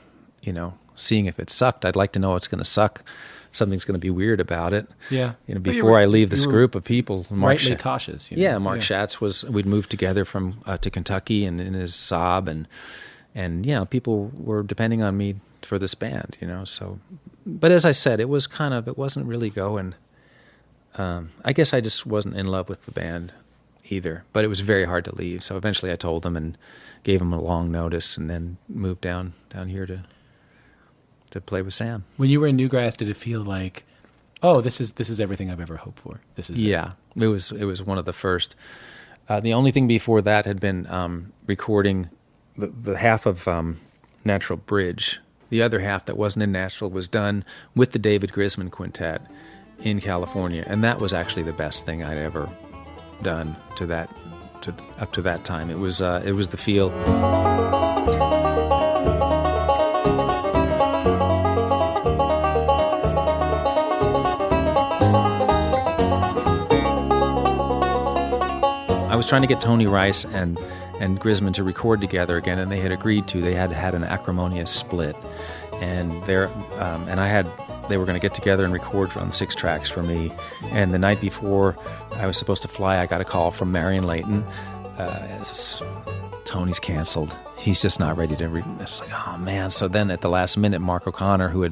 seeing if it sucked. I'd like to know it's going to suck. Something's going to be weird about it. Yeah. Before I leave this group of people. Rightly cautious. Yeah, Mark Schatz we'd moved together to Kentucky and in his Saab, and people were depending on me for this band, so. But as I said, it wasn't really going. I guess I just wasn't in love with the band either, but it was very hard to leave. So eventually I told them and gave them a long notice, and then moved down here to play with Sam. When you were in Newgrass, did it feel like, oh, this is everything I've ever hoped for? This is it was one of the first. The only thing before that had been recording the half of Natural Bridge, the other half that wasn't in Nashville was done with the David Grisman Quintet in California, and that was actually the best thing I'd ever done up to that time. It was the feel. I was trying to get Tony Rice and Grisman to record together again, and they had agreed to. They had had an acrimonious split, and they were going to get together and record on 6 tracks for me. And the night before I was supposed to fly, I got a call from Marion Layton. Tony's canceled. He's just not ready to. It's like, oh man. So then at the last minute, Mark O'Connor, who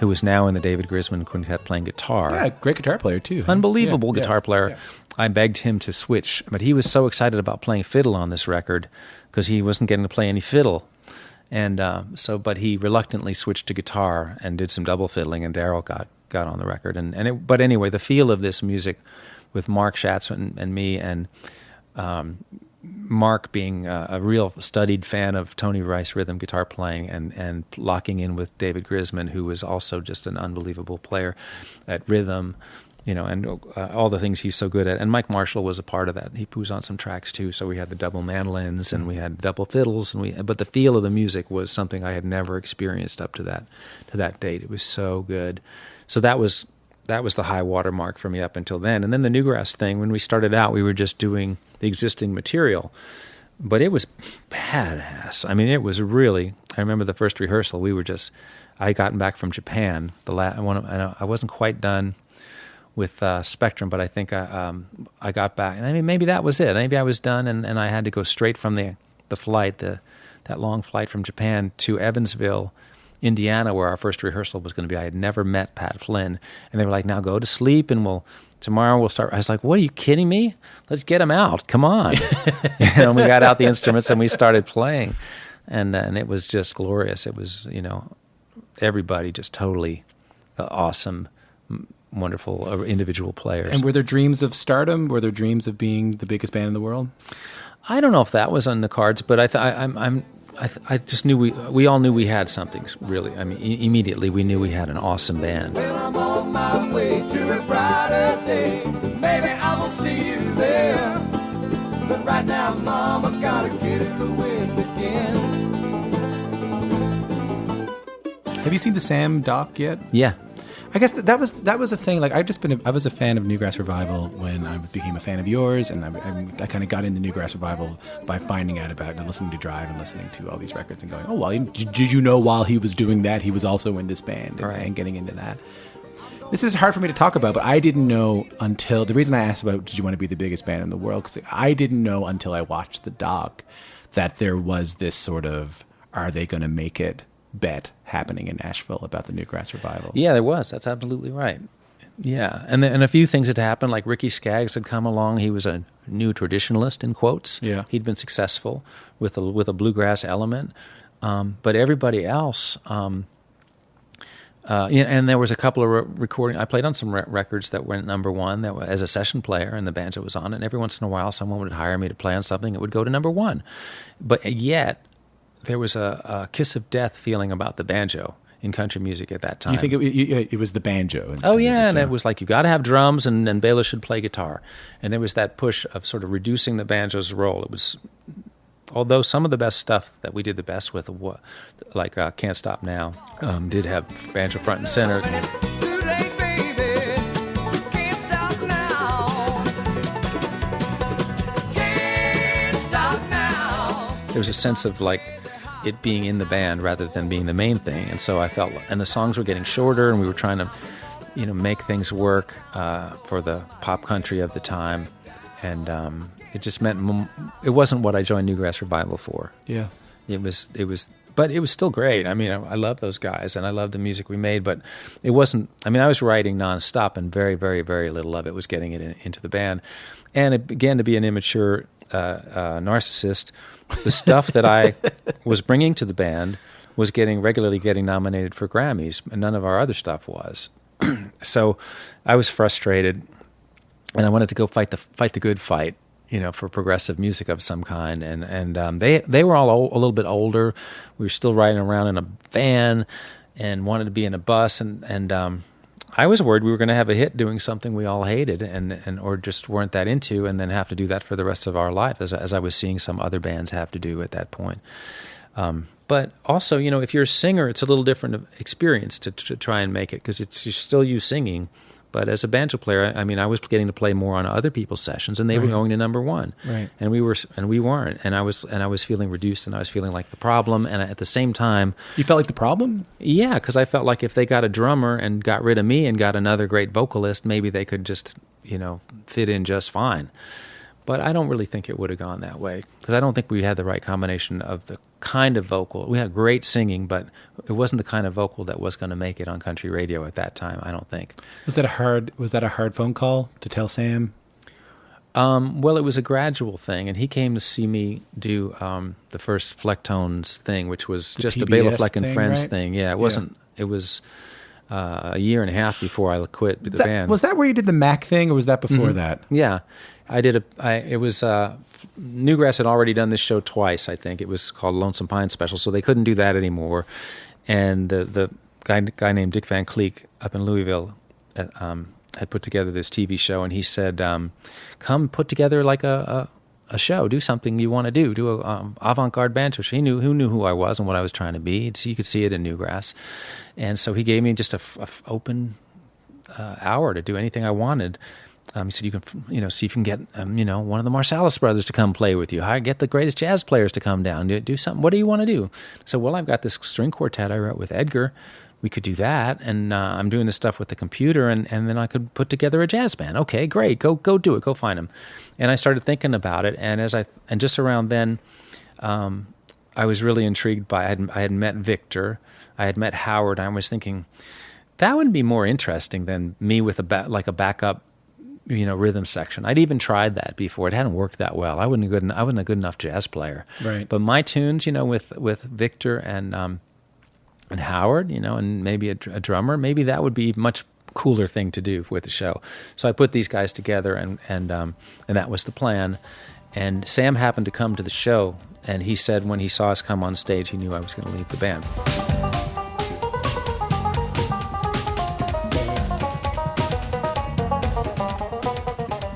was now in the David Grisman Quintet playing guitar. Yeah, great guitar player too. Unbelievable guitar player. Yeah. I begged him to switch, but he was so excited about playing fiddle on this record because he wasn't getting to play any fiddle. And but he reluctantly switched to guitar and did some double fiddling, and Darryl got on the record. But anyway, the feel of this music with Mark Schatz and me, and Mark being a real studied fan of Tony Rice rhythm guitar playing, and locking in with David Grisman, who was also just an unbelievable player at rhythm, and all the things he's so good at. And Mike Marshall was a part of that. He was on some tracks too. So we had the double mandolins and we had double fiddles, but the feel of the music was something I had never experienced up to that date. It was so good. So that was the high water mark for me up until then. And then the Newgrass thing, when we started out, we were just doing the existing material, but it was badass. I mean, it was really. I remember the first rehearsal. I had gotten back from Japan. I wasn't quite done with Spectrum, but I think I got back. And I mean, maybe that was it. Maybe I was done, and I had to go straight from the flight, that long flight from Japan to Evansville, Indiana, where our first rehearsal was going to be. I had never met Pat Flynn, and they were like, "Now go to sleep, and tomorrow we'll start." I was like, "What, are you kidding me? Let's get him out! Come on!" And we got out the instruments and we started playing, and it was just glorious. It was, everybody just totally awesome, wonderful individual players. And were there dreams of stardom? Were there dreams of being the biggest band in the world? I don't know if that was on the cards, but I just knew we all knew we had something, really. I mean, immediately we knew we had an awesome band. Well, I'm on my way to a brighter day. Maybe I will see you there. But right now, Mom, I've got to get in the wind again. Have you seen the Sam doc yet? Yeah. I guess that was a thing. Like I was a fan of Newgrass Revival when I became a fan of yours, and I kind of got into Newgrass Revival by finding out about it and listening to Drive and listening to all these records and going, oh well, did you know while he was doing that he was also in this band and getting into that. This is hard for me to talk about, but I didn't know until the reason I asked about did you want to be the biggest band in the world, because I didn't know until I watched the doc that there was this sort of are they going to make it bet happening in Nashville about the Newgrass Revival. Yeah, there was. That's absolutely right. Yeah, and a few things had happened. Like Ricky Skaggs had come along. He was a new traditionalist in quotes. Yeah, he'd been successful with a bluegrass element, but everybody else. And there was a couple of recording. I played on some records that went number one as a session player, and the banjo was on. And every once in a while, someone would hire me to play on something that would go to number one. But yet, there was a kiss of death feeling about the banjo in country music at that time. You think it was the banjo? Oh yeah, and it was like you got to have drums, and Béla should play guitar. And there was that push of sort of reducing the banjo's role. It was, although some of the best stuff that we did the best with, like Can't Stop Now, did have banjo front and center. There was a sense of like it being in the band rather than being the main thing, and so I felt, and the songs were getting shorter, and we were trying to, make things work for the pop country of the time, and it just meant it wasn't what I joined Newgrass Revival for. Yeah, it was, but it was still great. I mean, I love those guys, and I love the music we made, but it wasn't. I mean, I was writing nonstop, and very, very, very little of it was getting it into the band, and it began to be an immature narcissist. The stuff that I was bringing to the band was regularly getting nominated for Grammys, and none of our other stuff was. So I was frustrated, and I wanted to go fight the good fight, for progressive music of some kind, and they were all a little bit older. We were still riding around in a van and wanted to be in a bus, and I was worried we were going to have a hit doing something we all hated and or just weren't that into, and then have to do that for the rest of our life, as I was seeing some other bands have to do at that point. But also, if you're a singer, it's a little different experience to try and make it, because you're still you singing. But as a banjo player, I was getting to play more on other people's sessions, and they were going to number one, right? And we weren't, and I was feeling reduced, and I was feeling like the problem, and at the same time, you felt like the problem. Yeah, because I felt like if they got a drummer and got rid of me and got another great vocalist, maybe they could just fit in just fine. But I don't really think it would have gone that way, because I don't think we had the right combination of the kind of vocal. We had great singing, but it wasn't the kind of vocal that was going to make it on country radio at that time, I don't think. Was that a hard phone call to tell Sam? Well, it was a gradual thing, and he came to see me do the first Flecktones thing, which was just PBS a Béla Fleck and Friends right? thing. Yeah, it wasn't. It was a year and a half before I quit the band. Was that where you did the Mac thing, or was that before that? Yeah, I did it was Newgrass had already done this show twice. I think it was called Lonesome Pine Special, so they couldn't do that anymore. And the guy named Dick Van Cleek up in Louisville had put together this TV show, and he said, "Come put together like a show, do something you want to do a avant-garde banjo show." He knew who I was and what I was trying to be, so you could see it in Newgrass. And so he gave me just a open hour to do anything I wanted. He said, "You can, see if you can get, one of the Marsalis brothers to come play with you. Get the greatest jazz players to come down. Do something. What do you want to do?" So, well, I've got this string quartet I wrote with Edgar. We could do that, and I'm doing this stuff with the computer, and then I could put together a jazz band. Okay, great. Go do it. Go find them. And I started thinking about it, and just around then, I was really intrigued by. I had met Victor. I had met Howard. And I was thinking that would be more interesting than me with a backup, rhythm section. I'd even tried that before. It hadn't worked that well. I wasn't a good enough jazz player. Right. But my tunes, with Victor and Howard, and maybe a drummer, maybe that would be a much cooler thing to do with the show. So I put these guys together, and that was the plan. And Sam happened to come to the show, and he said when he saw us come on stage, he knew I was going to leave the band.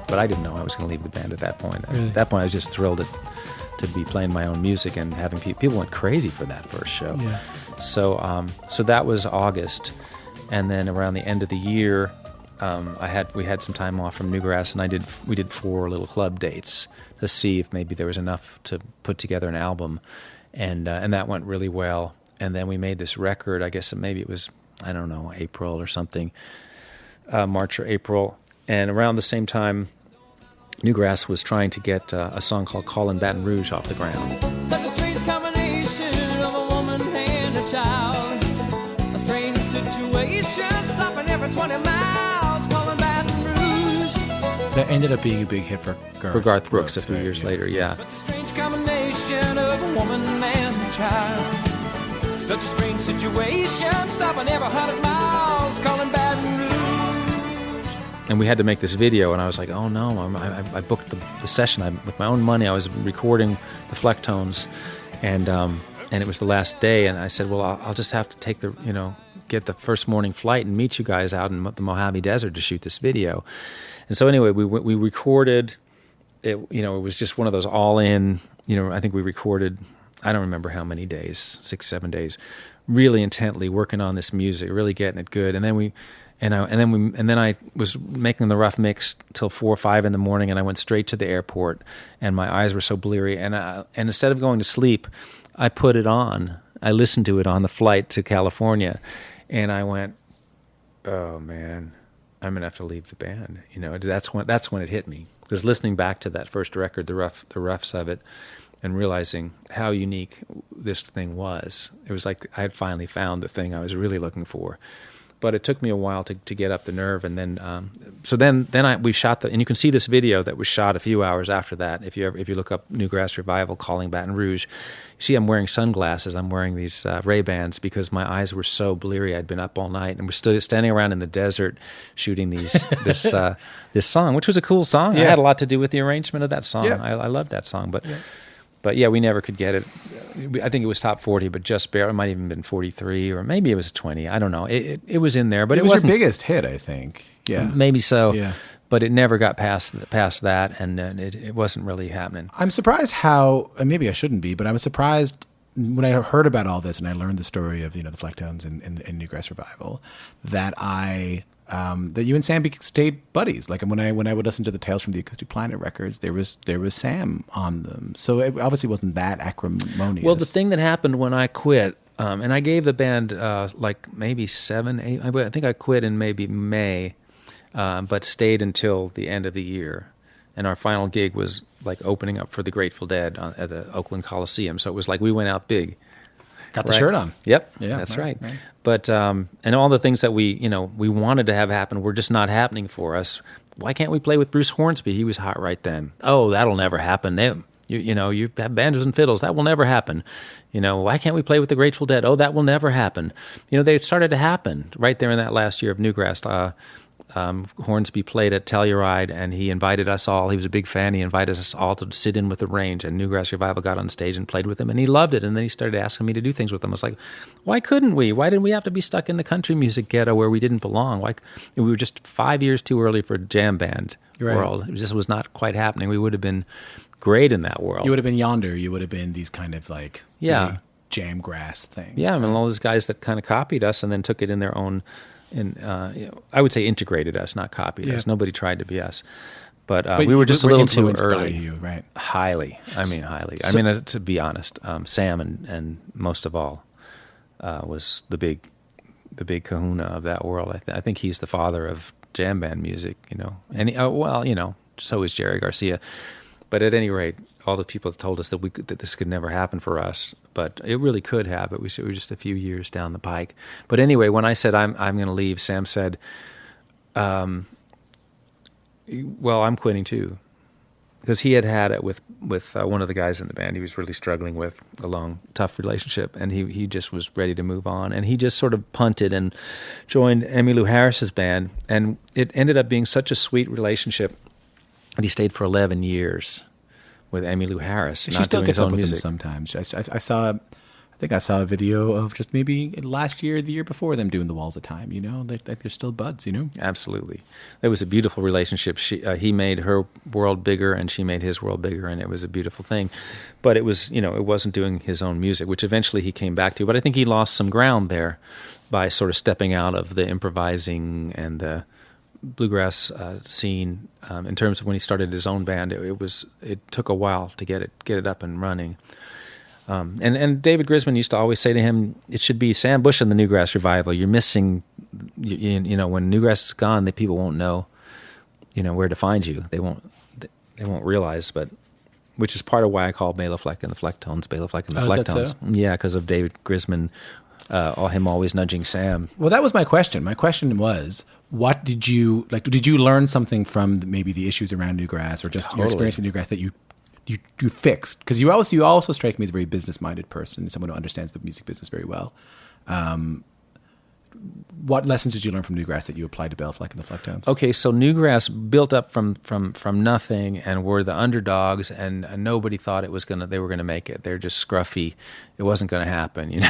But I didn't know I was going to leave the band at that point. Really? At that point, I was just thrilled to be playing my own music and having people went crazy for that first show. Yeah. So that was August, and then around the end of the year, we had some time off from Newgrass, and we did 4 little club dates to see if maybe there was enough to put together an album, and that went really well. And then we made this record. I guess maybe it was, I don't know, April or something, March or April, and around the same time, Newgrass was trying to get a song called "Callin' Baton Rouge" off the ground. Such a strange combination of a woman and a child. A strange situation, stopping every 20 miles, calling Baton Rouge. That ended up being a big hit for Garth Brooks a few right, years later, yeah. Such a strange combination of a woman and a child. Such a strange situation, stopping every 100 miles, calling Baton Rouge. And we had to make this video, and I was like, oh no, I booked the session. With my own money, I was recording the Flecktones, and it was the last day, and I said, well, I'll just have to take get the first morning flight and meet you guys out in the Mojave Desert to shoot this video. And so anyway, we recorded it. It was just one of those all-in, I think we recorded, I don't remember how many days, 6-7 days, really intently working on this music, really getting it good. And then I was making the rough mix till 4 or 5 in the morning, and I went straight to the airport, and my eyes were so bleary. And instead of going to sleep, I put it on. I listened to it on the flight to California, and I went, "Oh man, I'm gonna have to leave the band." That's when it hit me, because listening back to that first record, the roughs of it, and realizing how unique this thing was, it was like I had finally found the thing I was really looking for. but it took me a while to get up the nerve. And then we shot and you can see this video that was shot a few hours after that. If you look up Newgrass Revival Calling Baton Rouge, you see I'm wearing sunglasses. I'm wearing these Ray-Bans because my eyes were so bleary. I'd been up all night, and we're still standing around in the desert shooting this song, which was a cool song. Yeah. It had a lot to do with the arrangement of that song. Yeah. I loved that song, but yeah, we never could get it. I think it was top 40, but just barely. It might have even been 43, or maybe it was 20. I don't know. It was in there, but it was wasn't your biggest hit, I think. Yeah, maybe so. Yeah. But it never got past that, and it wasn't really happening. I'm surprised how, and maybe I shouldn't be, but I was surprised when I heard about all this and I learned the story of the Flecktones and Newgrass Revival, that that you and Sam stayed buddies. Like when I would listen to the Tales from the Acoustic Planet records, there was Sam on them. So it obviously wasn't that acrimonious. Well, the thing that happened when I quit, and I gave the band like maybe 7, 8. I think I quit in maybe May, but stayed until the end of the year. And our final gig was like opening up for the Grateful Dead at the Oakland Coliseum. So it was like we went out big. Got the shirt on. Yep, yeah, that's right. Right. But and all the things that we wanted to have happen were just not happening for us. Why can't we play with Bruce Hornsby? He was hot right then. Oh, that'll never happen. You have banjos and fiddles. That will never happen. Why can't we play with the Grateful Dead? Oh, that will never happen. They started to happen right there in that last year of Newgrass. Hornsby played at Telluride, and he invited us all. He was a big fan. He invited us all to sit in with the range, and Newgrass Revival got on stage and played with him, and he loved it. And then he started asking me to do things with him. I was like, why couldn't we? Why didn't we have to be stuck in the country music ghetto where we didn't belong? We were just 5 years too early for jam band world. It just was not quite happening. We would have been great in that world. You would have been Yonder. You would have been these kind of like big jam grass things. Yeah, I mean, all those guys that kind of copied us and then took it in their own. And I would say integrated us, not copied us. Nobody tried to be us, but we were just a little too early. By you, right? Highly. I mean, to be honest, Sam and most of all was the big kahuna of that world. I think he's the father of jam band music. And so is Jerry Garcia. But at any rate, all the people told us that this could never happen for us, but it really could have. But we were just a few years down the pike. But anyway, when I said I'm going to leave, Sam said, "Well, I'm quitting too," because he had it with one of the guys in the band. He was really struggling with a long, tough relationship, and he just was ready to move on. And he just sort of punted and joined Emmylou Harris's band, and it ended up being such a sweet relationship. And he stayed for 11 years with Emmylou Harris. She not still doing gets his up own with music. him sometimes. I think I saw a video of just maybe last year, the year before, them doing The Walls of Time. They're still buds. Absolutely, it was a beautiful relationship. He made her world bigger, and she made his world bigger, and it was a beautiful thing. But it was, it wasn't doing his own music, which eventually he came back to. But I think he lost some ground there by sort of stepping out of the improvising and the bluegrass scene. In terms of when he started his own band, it took a while to get it up and running. And David Grisman used to always say to him, it should be Sam Bush and the Newgrass Revival. You're missing, when Newgrass is gone, the people won't know, where to find you. They won't realize, but which is part of why I call Béla Fleck and the Flecktones Béla Fleck and the Flecktones. Is that so? Yeah, because of David Grisman, him always nudging Sam. Well, that was my question. My question was, what did you like? Did you learn something from maybe the issues around Newgrass, or just your experience with Newgrass that you fixed? Because you also strike me as a very business-minded person, someone who understands the music business very well. What lessons did you learn from Newgrass that you applied to Béla Fleck and the Flecktones? Okay, so Newgrass built up from nothing and were the underdogs, and nobody thought they were gonna make it. They're just scruffy. It wasn't gonna happen,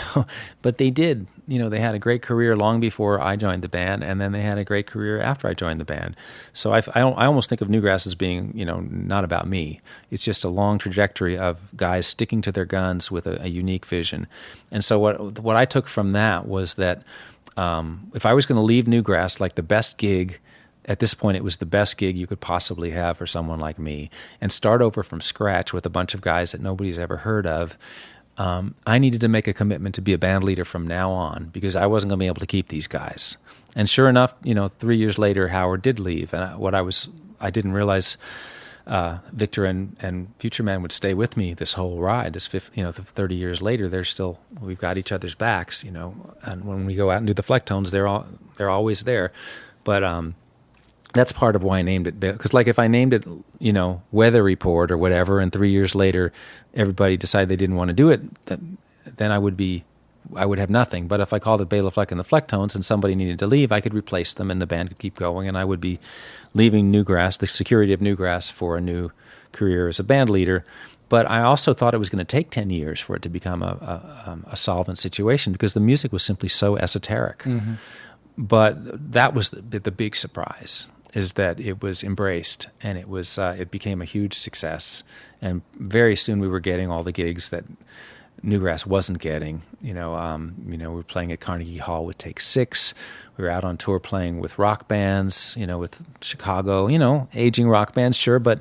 But they did. They had a great career long before I joined the band, and then they had a great career after I joined the band. So I almost think of Newgrass as being, not about me. It's just a long trajectory of guys sticking to their guns with a unique vision. And so what I took from that was that if I was going to leave Newgrass, like the best gig, at this point it was the best gig you could possibly have for someone like me, and start over from scratch with a bunch of guys that nobody's ever heard of, I needed to make a commitment to be a band leader from now on, because I wasn't going to be able to keep these guys. And sure enough, 3 years later, Howard did leave. And I didn't realize Victor and Future Man would stay with me this whole ride. 30 years later, we've got each other's backs, and when we go out and do the Flecktones, they're always there. But that's part of why I named it, because like if I named it, Weather Report or whatever, and 3 years later everybody decided they didn't want to do it, then I would have nothing. But if I called it Béla Fleck and the Flecktones and somebody needed to leave, I could replace them and the band could keep going, and I would be leaving Newgrass, the security of Newgrass, for a new career as a band leader. But I also thought it was going to take 10 years for it to become a solvent situation, because the music was simply so esoteric. Mm-hmm. But that was the big surprise, is that it was embraced, and it became a huge success. And very soon we were getting all the gigs that Newgrass wasn't getting. We were playing at Carnegie Hall with Take Six. We were out on tour playing with rock bands, with Chicago, aging rock bands, sure, but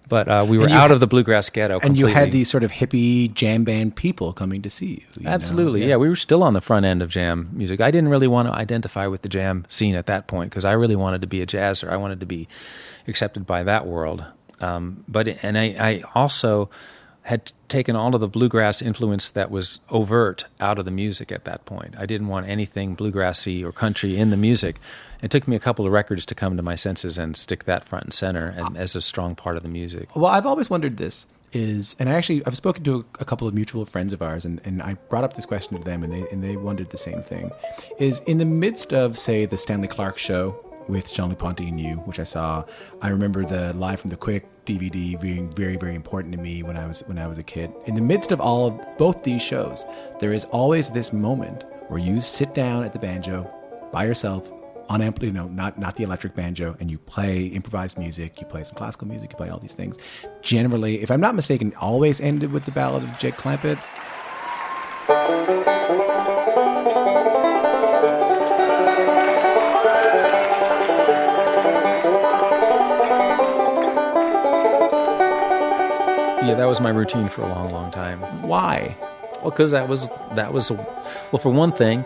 we were out of the bluegrass ghetto completely. And you had these sort of hippie jam band people coming to see you. Absolutely, yeah. We were still on the front end of jam music. I didn't really want to identify with the jam scene at that point, because I really wanted to be a jazzer. I wanted to be accepted by that world. I also had taken all of the bluegrass influence that was overt out of the music at that point. I didn't want anything bluegrassy or country in the music. It took me a couple of records to come to my senses and stick that front and center and as a strong part of the music. Well, I've always wondered this, and I've spoken to a couple of mutual friends of ours, and I brought up this question to them, and they wondered the same thing, is in the midst of, say, the Stanley Clarke show with Jean-Luc Ponty and you, which I saw, I remember the Live from the Quick DVD being very, very important to me when I was a kid. In the midst of all of both these shows, there is always this moment where you sit down at the banjo by yourself, on not the electric banjo, and you play improvised music, you play some classical music, you play all these things. Generally, if I'm not mistaken, always ended with the Ballad of Jake Clampett. Yeah, that was my routine for a long, long time. Why? Well, because for one thing,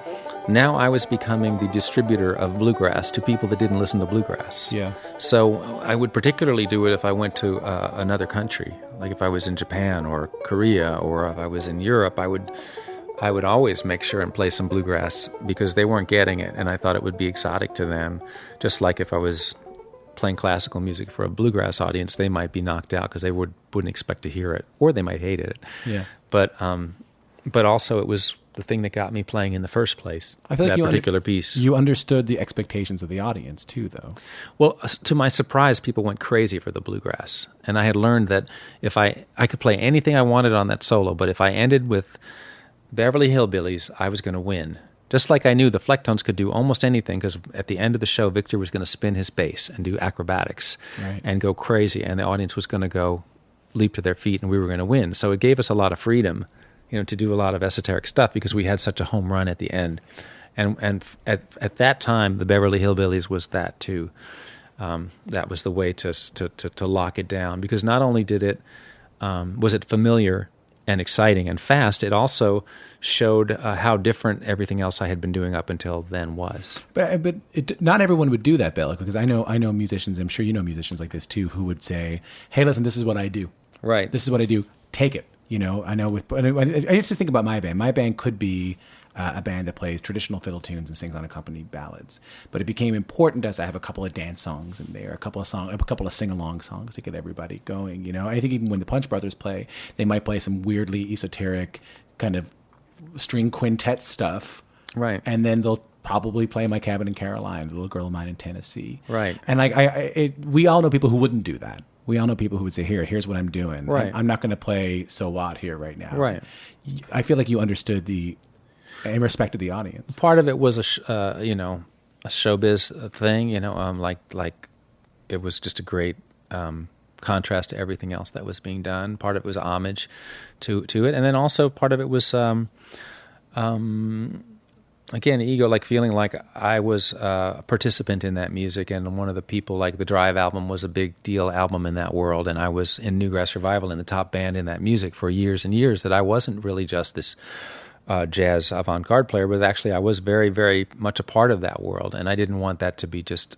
now I was becoming the distributor of bluegrass to people that didn't listen to bluegrass. Yeah. So I would particularly do it if I went to another country, like if I was in Japan or Korea, or if I was in Europe. I would always make sure and play some bluegrass, because they weren't getting it, and I thought it would be exotic to them. Just like if I was playing classical music for a bluegrass audience, they might be knocked out because they wouldn't expect to hear it, or they might hate it. Yeah. But also it was the thing that got me playing in the first place. I feel like that particular piece. You understood the expectations of the audience too, though. Well, to my surprise, people went crazy for the bluegrass, and I had learned that if I could play anything I wanted on that solo, but if I ended with Beverly Hillbillies, I was going to win. Just like I knew the Flecktones could do almost anything, because at the end of the show, Victor was going to spin his bass and do acrobatics and go crazy, and the audience was going to go leap to their feet, and we were going to win. So it gave us a lot of freedom, to do a lot of esoteric stuff, because we had such a home run at the end. And at that time, the Beverly Hillbillies was that too. That was the way to lock it down, because not only did it was it familiar and exciting and fast, it also showed how different everything else I had been doing up until then was. But not everyone would do that, Béla, because I know musicians, I'm sure you know musicians like this too, who would say, hey, listen, this is what I do. Right. This is what I do. Take it. I know I just think about my band. My band could be a band that plays traditional fiddle tunes and sings unaccompanied ballads. But it became important to us. I have a couple of dance songs in there, a couple of sing-along songs to get everybody going. I think even when the Punch Brothers play, they might play some weirdly esoteric kind of string quintet stuff. Right. And then they'll probably play My Cabin in Caroline, The Little Girl of Mine in Tennessee. Right. And we all know people who wouldn't do that. We all know people who would say, here's what I'm doing. Right. I'm not going to play So What here right now. Right. I feel like you understood and respected the audience. Part of it was a showbiz thing, like it was just a great contrast to everything else that was being done. Part of it was homage to it, and then also part of it was again, ego, like feeling like I was a participant in that music, and one of the people, like the Drive album was a big deal album in that world, and I was in Newgrass Revival in the top band in that music for years and years, that I wasn't really just this jazz avant-garde player, but actually I was very, very much a part of that world, and I didn't want that to be just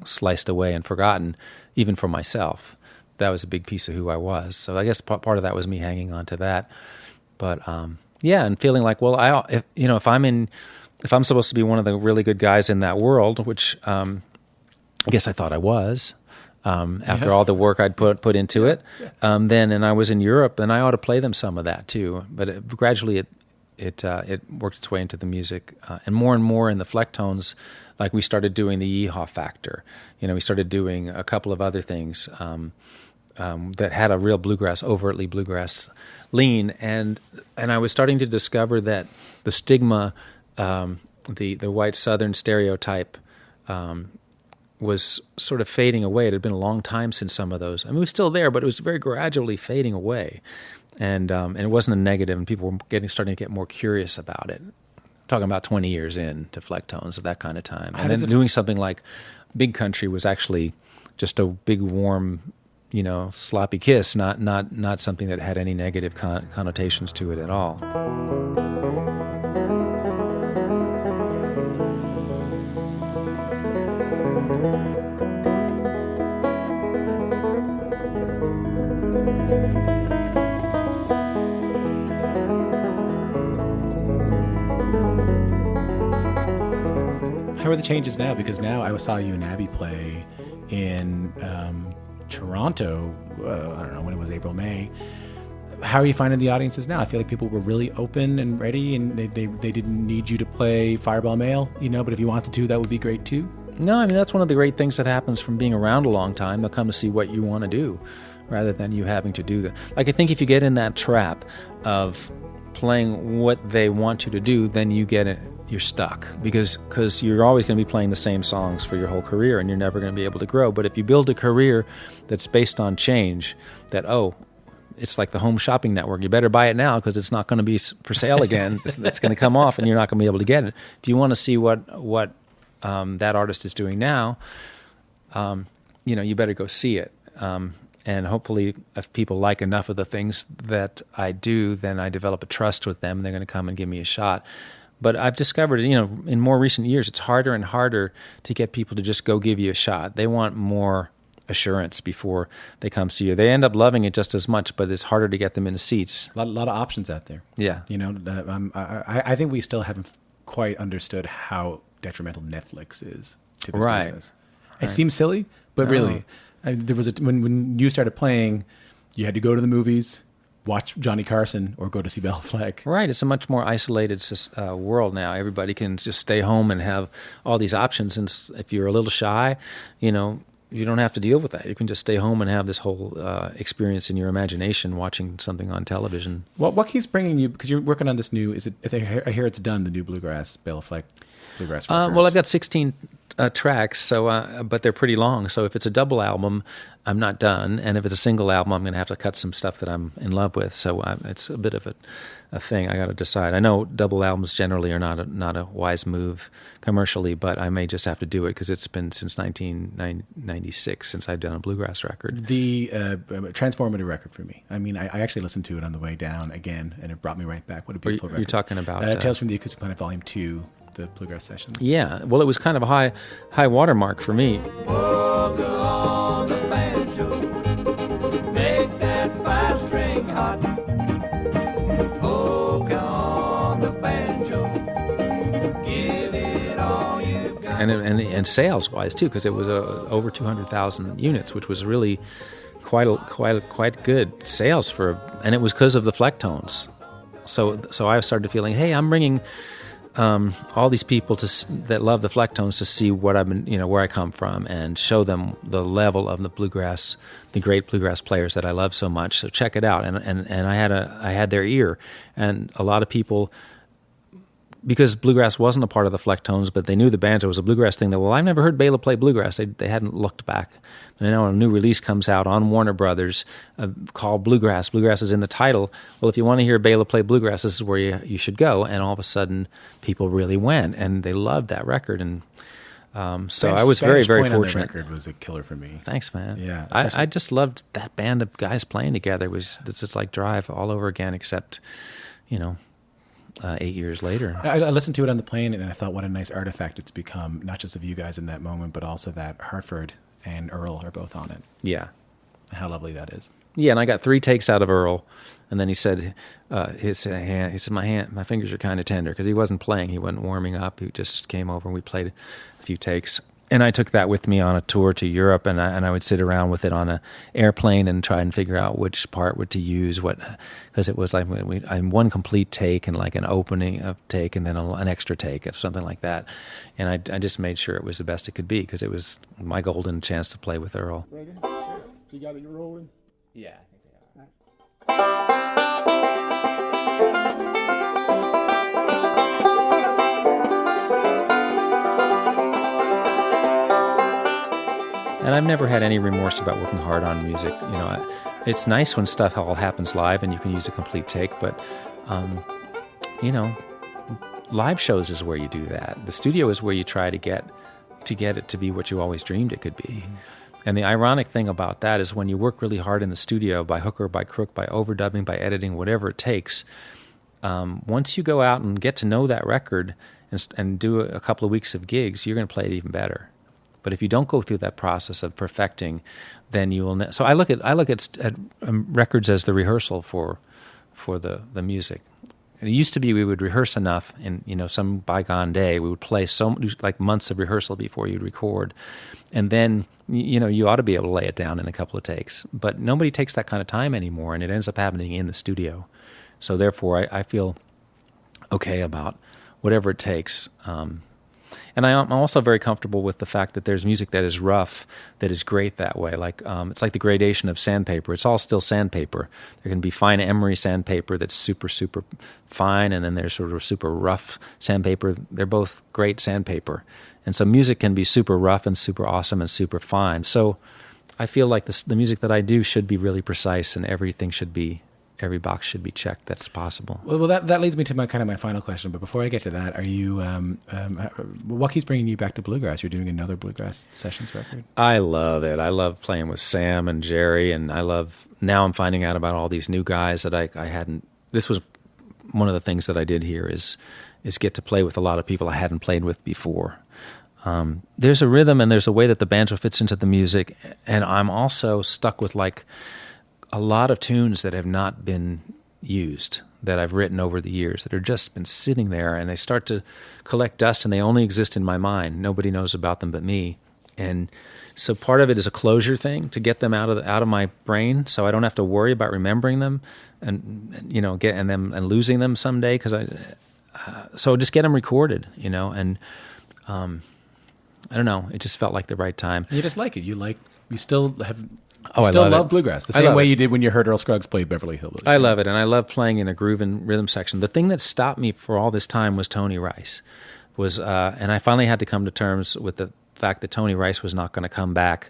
sliced away and forgotten, even for myself. That was a big piece of who I was. So I guess part of that was me hanging on to that. But and feeling like, well, if I'm supposed to be one of the really good guys in that world, which I guess I thought I was, after all the work I'd put into it, and I was in Europe, then I ought to play them some of that too. But gradually it worked its way into the music, and more in the Flecktones. Like we started doing the Yeehaw Factor. We started doing a couple of other things that had a real overtly bluegrass lean, and I was starting to discover that the stigma, the white Southern stereotype, was sort of fading away. It had been a long time since some of those. I mean, it was still there, but it was very gradually fading away, and it wasn't a negative, and people were starting to get more curious about it. Talking about 20 years in to Flecktones at that kind of time, and then doing something like Big Country was actually just a big warm, sloppy kiss, not something that had any negative connotations to it at all. How are the changes now? Because now I saw you and Abby play in Toronto, I don't know when it was, April, May. How are you finding the audiences now? I feel like people were really open and ready, and they didn't need you to play Fireball Male, but if you wanted to, that would be great too. No, I mean, that's one of the great things that happens from being around a long time. They'll come to see what you want to do rather than you having to do that. Like, I think if you get in that trap of playing what they want you to do, then you're stuck because you're always going to be playing the same songs for your whole career, and you're never going to be able to grow. But if you build a career that's based on change, it's like the Home Shopping Network. You better buy it now because it's not going to be for sale again. It's going to come off, and you're not going to be able to get it. If you want to see what that artist is doing now, you better go see it. And hopefully, if people like enough of the things that I do, then I develop a trust with them, and they're going to come and give me a shot. But I've discovered, in more recent years, it's harder and harder to get people to just go give you a shot. They want more assurance before they come see you. They end up loving it just as much, but it's harder to get them into seats. A lot of options out there. Yeah. I think we still haven't quite understood how detrimental Netflix is to this business. It seems silly, but really, there was when you started playing, you had to go to the movies, watch Johnny Carson, or go to see Béla Fleck. Right. It's a much more isolated world now. Everybody can just stay home and have all these options. And if you're a little shy, you don't have to deal with that. You can just stay home and have this whole experience in your imagination watching something on television. What keeps bringing you, because you're working on this new, I hear it's done, the new Bluegrass, Béla Fleck Bluegrass record. Well, I've got 16 tracks, so but they're pretty long. So if it's a double album, I'm not done, and if it's a single album, I'm going to have to cut some stuff that I'm in love with. So it's a bit of a thing I got to decide. I know double albums generally are not a wise move commercially, but I may just have to do it because it's been since 1996 since I've done a bluegrass record. The transformative record for me. I mean, I actually listened to it on the way down again, and it brought me right back. What a beautiful record. You're talking about Tales from the Acoustic Planet Volume 2. The Bluegrass Sessions. Yeah, well, it was kind of a high watermark for me. Polka on the banjo, make that 5-string hot. Polka on the banjo, give it all you've got. And sales wise too, because it was over 200,000 units, which was really quite good sales and it was because of the Flecktones. So I started feeling, hey, I'm bringing all these people that love the Flecktones to see what I've been, where I come from, and show them the level of the bluegrass, the great bluegrass players that I love so much. So check it out. And I had their ear, and a lot of people, because bluegrass wasn't a part of the Flecktones, but they knew the banjo was a bluegrass thing. I've never heard Béla play bluegrass. They hadn't looked back. And now a new release comes out on Warner Brothers called Bluegrass. Bluegrass is in the title. Well, if you want to hear Béla play bluegrass, this is where you should go. And all of a sudden, people really went, and they loved that record. And so I was very, very fortunate. On the record was a killer for me. Thanks, man. Yeah, I just loved that band of guys playing together. It's just like Drive all over again, except, 8 years later. I listened to it on the plane, and I thought, what a nice artifact it's become, not just of you guys in that moment, but also that Hartford and Earl are both on it. Yeah. How lovely that is. Yeah, and I got 3 takes out of Earl, and then he said, my fingers are kind of tender, because he wasn't playing, he wasn't warming up, he just came over and we played a few takes. And I took that with me on a tour to Europe, and I would sit around with it on an airplane and try and figure out which part would to use, because it was like one complete take and like an opening of take and then an extra take or something like that. And I just made sure it was the best it could be, because it was my golden chance to play with Earl. Ready? Sure. You got it rolling? Yeah, I think they are. And I've never had any remorse about working hard on music. You know, it's nice when stuff all happens live and you can use a complete take, but, you know, live shows is where you do that. The studio is where you try to get it to be what you always dreamed it could be. Mm-hmm. And the ironic thing about that is when you work really hard in the studio, by hook or by crook, by overdubbing, by editing, whatever it takes, once you go out and get to know that record and do a couple of weeks of gigs, you're going to play it even better. But if you don't go through that process of perfecting, then you will. So I look at records as the rehearsal for the music. And it used to be we would rehearse enough in some bygone day. We would play like months of rehearsal before you'd record, and then you ought to be able to lay it down in a couple of takes. But nobody takes that kind of time anymore, and it ends up happening in the studio. So therefore, I feel okay about whatever it takes. And I'm also very comfortable with the fact that there's music that is rough, that is great that way. Like it's like the gradation of sandpaper. It's all still sandpaper. There can be fine emery sandpaper that's super, super fine, and then there's sort of super rough sandpaper. They're both great sandpaper. And so music can be super rough and super awesome and super fine. So I feel like the music that I do should be really precise, and every box should be checked that's possible. Well, that leads me to my final question. But before I get to that, are you what keeps bringing you back to bluegrass? You're doing another bluegrass sessions record. I love it. I love playing with Sam and Jerry, and now I'm finding out about all these new guys that I hadn't. This was one of the things that I did here is get to play with a lot of people I hadn't played with before. There's a rhythm and there's a way that the banjo fits into the music, and I'm also stuck with like a lot of tunes that have not been used, that I've written over the years, that have just been sitting there, and they start to collect dust, and they only exist in my mind. Nobody knows about them but me. And so part of it is a closure thing, to get them out of my brain, so I don't have to worry about remembering them and losing them someday. So just get them recorded, and I don't know. It just felt like the right time. You just like it. You still have. Oh, I still love bluegrass the same way you did when you heard Earl Scruggs play Beverly Hillbillies. I love it, and I love playing in a groove and rhythm section. The thing that stopped me for all this time was Tony Rice. And I finally had to come to terms with the fact that Tony Rice was not going to come back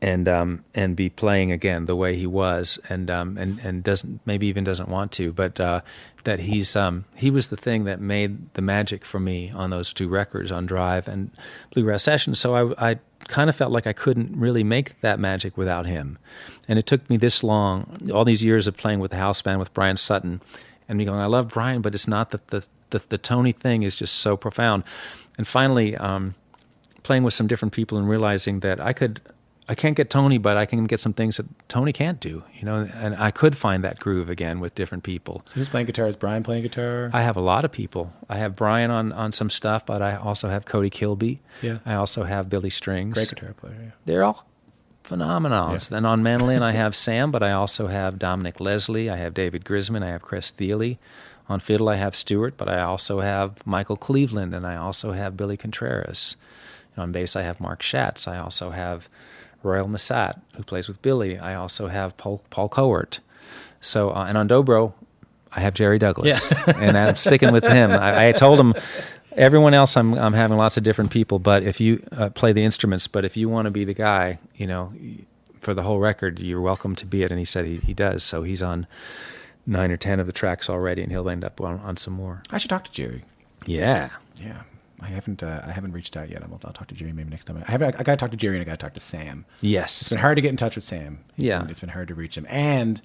and be playing again the way he was, and doesn't want to, but that he was the thing that made the magic for me on those 2 records, on Drive and Bluegrass Sessions. So I kind of felt like I couldn't really make that magic without him. And it took me this long, all these years of playing with the house band with Brian Sutton, and me going, I love Brian, but it's not that the Tony thing is just so profound. And finally, playing with some different people and realizing that I can't get Tony, but I can get some things that Tony can't do, and I could find that groove again with different people. So who's playing guitar? Is Brian playing guitar? I have a lot of people. I have Brian on some stuff, but I also have Cody Kilby. Yeah. I also have Billy Strings. Great guitar player, yeah. They're all phenomenal. Yeah. Then on mandolin, I have Sam, but I also have Dominic Leslie. I have David Grisman. I have Chris Thiele. On fiddle, I have Stewart, but I also have Michael Cleveland, and I also have Billy Contreras. And on bass, I have Mark Schatz. I also have Royal Massat, who plays with Billy. I also have Paul Cohort. So, and on dobro, I have Jerry Douglas, and I'm sticking with him. I told him, everyone else, I'm having lots of different people, but if you play the instruments, but if you want to be the guy, for the whole record, you're welcome to be it. And he said he does. So he's on 9 or 10 of the tracks already, and he'll end up on some more. I should talk to Jerry. Yeah. Yeah. I haven't reached out yet. I'll talk to Jerry maybe next time. I got to talk to Jerry, and I got to talk to Sam. Yes. It's been hard to get in touch with Sam. It's been hard to reach him. And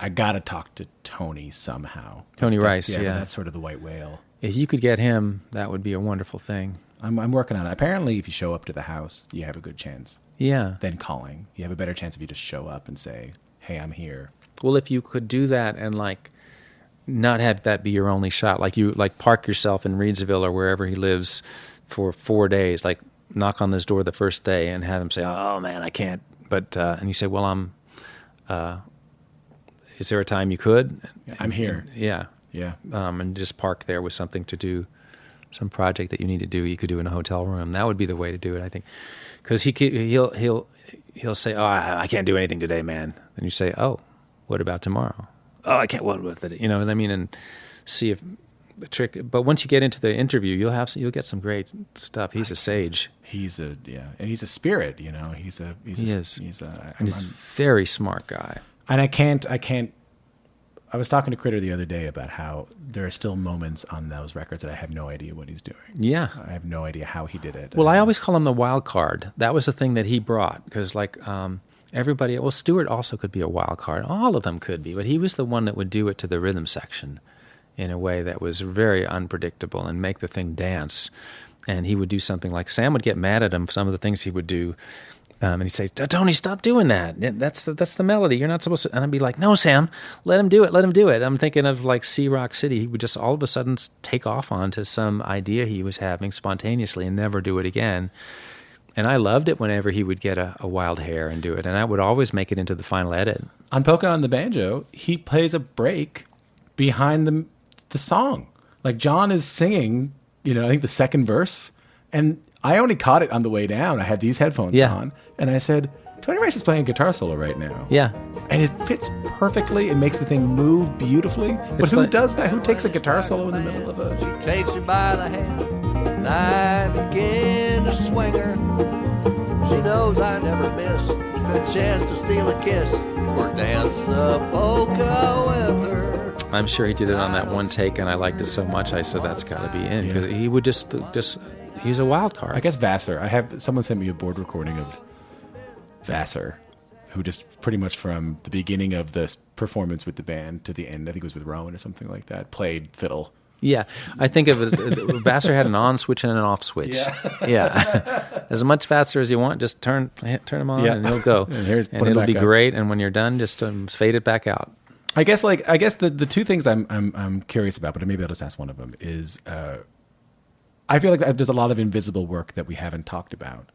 I gotta talk to Tony somehow. Tony Rice, but yeah. That's sort of the white whale. If you could get him, that would be a wonderful thing. I'm working on it. Apparently, if you show up to the house, you have a good chance. Yeah. Than calling. You have a better chance if you just show up and say, hey, I'm here. Well, if you could do that and like not have that be your only shot, like you like park yourself in Reedsville or wherever he lives for 4 days, like knock on this door the first day and have him say, oh man, I can't. But and you say, well, is there a time you could? I'm here. Yeah. Yeah. And just park there with something to do, some project that you need to do. You could do in a hotel room. That would be the way to do it, I think, because he'll say, oh, I can't do anything today, man. Then you say, oh, what about tomorrow? Oh, I can't. What with it? You know what I mean? And see if the trick. But once you get into the interview, you'll get some great stuff. He's a sage. He's a he's a spirit. You know, he's a very smart guy. And I can't. I was talking to Critter the other day about how there are still moments on those records that I have no idea what he's doing. Yeah. I have no idea how he did it. Well, I always call him the wild card. That was the thing that he brought, because like everybody, well, Stewart also could be a wild card. All of them could be, but he was the one that would do it to the rhythm section in a way that was very unpredictable and make the thing dance. And he would do something like, Sam would get mad at him for some of the things he would do. And he'd say, Tony, stop doing that. That's the melody. You're not supposed to. And I'd be like, no, Sam, let him do it. Let him do it. I'm thinking of like Sea Rock City. He would just all of a sudden take off onto some idea he was having spontaneously and never do it again. And I loved it whenever he would get a wild hair and do it. And I would always make it into the final edit. On Polka on the Banjo, he plays a break behind the song. Like John is singing, I think the second verse. And I only caught it on the way down. I had these headphones on. And I said, Tony Rice is playing a guitar solo right now. Yeah. And it fits perfectly. It makes the thing move beautifully. But who does that? Who takes a guitar solo in the middle of a... She takes her by the hand, and I begin to swing her. She knows I never miss a chance to steal a kiss or dance the polka with her. I'm sure he did it on that one take, and I liked it so much, I said, that's got to be in. Because he would just... He's a wild card. I guess Vassar. Someone sent me a board recording of Vassar, who just pretty much from the beginning of the performance with the band to the end, I think it was with Rowan or something like that, played fiddle. Yeah, I think of it. Vassar had an on switch and an off switch. Yeah. As much faster as you want, just turn him on and he'll go. and it'll be great. And when you're done, just fade it back out. I guess the two things I'm curious about, but maybe I'll just ask one of them is. I feel like there's a lot of invisible work that we haven't talked about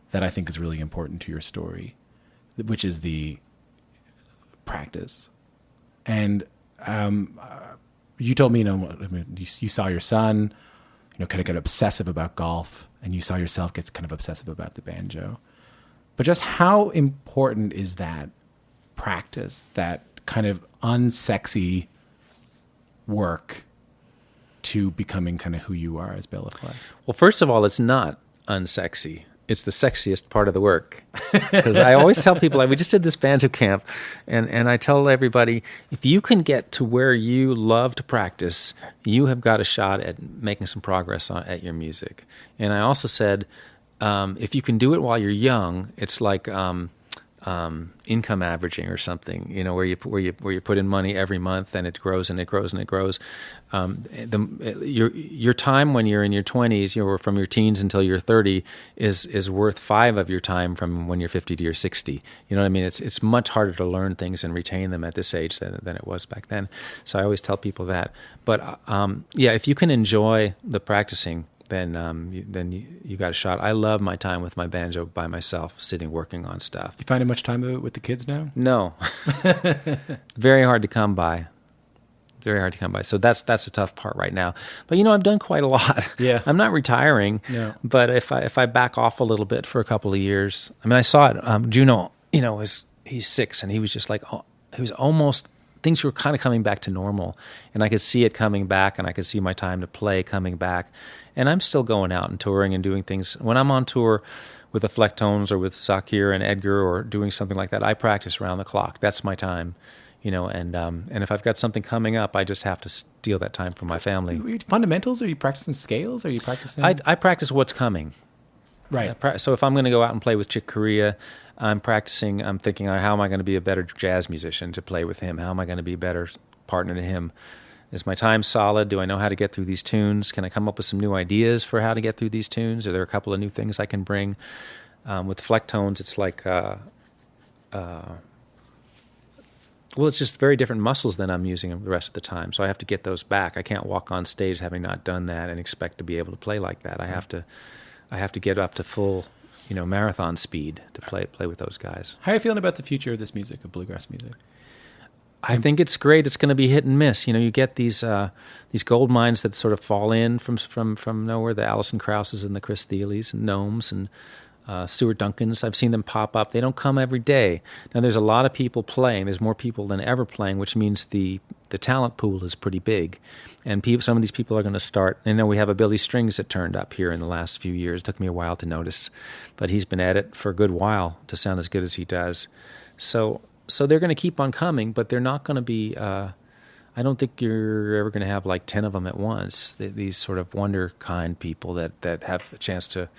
that I think is really important to your story, which is the practice. And you told me, you saw your son, kind of get obsessive about golf, and you saw yourself get kind of obsessive about the banjo. But just how important is that practice, that kind of unsexy work, to becoming kind of who you are as Béla Fleck? Well, first of all, it's not unsexy. It's the sexiest part of the work. Because I always tell people, we just did this banjo camp, and I tell everybody, if you can get to where you love to practice, you have got a shot at making some progress at your music. And I also said, if you can do it while you're young, it's like income averaging or something, where you put in money every month and it grows and it grows and it grows. Your time when you're in your 20s, from your teens until you're 30, is worth 5 of your time from when you're 50 to your 60. You know what I mean? It's much harder to learn things and retain them at this age than it was back then. So I always tell people that. But if you can enjoy the practicing, then you got a shot. I love my time with my banjo by myself, sitting working on stuff. You finding much time with the kids now? No, very hard to come by. Very hard to come by. So that's a tough part right now. But I've done quite a lot. Yeah, I'm not retiring. No. But if I back off a little bit for a couple of years, I saw it. Juno, he's 6, and he was just like, he was almost. Things were kind of coming back to normal, and I could see it coming back, and I could see my time to play coming back. And I'm still going out and touring and doing things. When I'm on tour with the Flecktones or with Sakir and Edgar or doing something like that, I practice around the clock. That's my time, and if I've got something coming up, I just have to steal that time from my family. Fundamentals? Are you practicing scales? Are you practicing? I practice what's coming. Right. So if I'm going to go out and play with Chick Corea, I'm practicing. I'm thinking, how am I going to be a better jazz musician to play with him? How am I going to be a better partner to him? Is my time solid? Do I know how to get through these tunes? Can I come up with some new ideas for how to get through these tunes? Are there a couple of new things I can bring? With Flecktones, it's like, it's just very different muscles than I'm using the rest of the time. So I have to get those back. I can't walk on stage having not done that and expect to be able to play like that. I have to get up to full, marathon speed to play with those guys. How are you feeling about the future of this music, of bluegrass music? I think it's great. It's going to be hit and miss. You get these gold mines that sort of fall in from nowhere. The Alison Krauses and the Chris Thiele's and Gnomes and Stuart Duncans. I've seen them pop up. They don't come every day. Now there's a lot of people playing. There's more people than ever playing, which means the talent pool is pretty big. And some of these people are going to start. I know we have a Billy Strings that turned up here in the last few years. It took me a while to notice, but he's been at it for a good while to sound as good as he does. So they're going to keep on coming, but they're not going to be, I don't think you're ever going to have like 10 of them at once, these sort of wonder kind people that have a chance to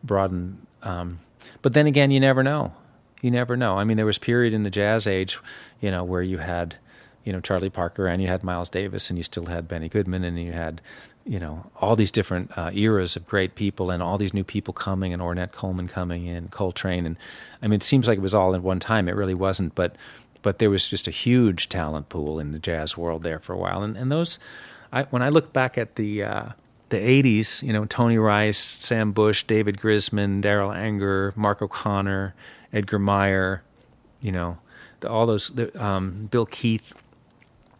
broaden. But then again, you never know. You never know. I mean, there was a period in the jazz age, where you had, Charlie Parker and you had Miles Davis and you still had Benny Goodman and you had, all these different eras of great people and all these new people coming and Ornette Coleman coming in, Coltrane. And I mean, it seems like it was all at one time. It really wasn't, but there was just a huge talent pool in the jazz world there for a while. And those, when I look back at the 80s, Tony Rice, Sam Bush, David Grisman, Darrell Anger, Mark O'Connor, Edgar Meyer, all those, Bill Keith,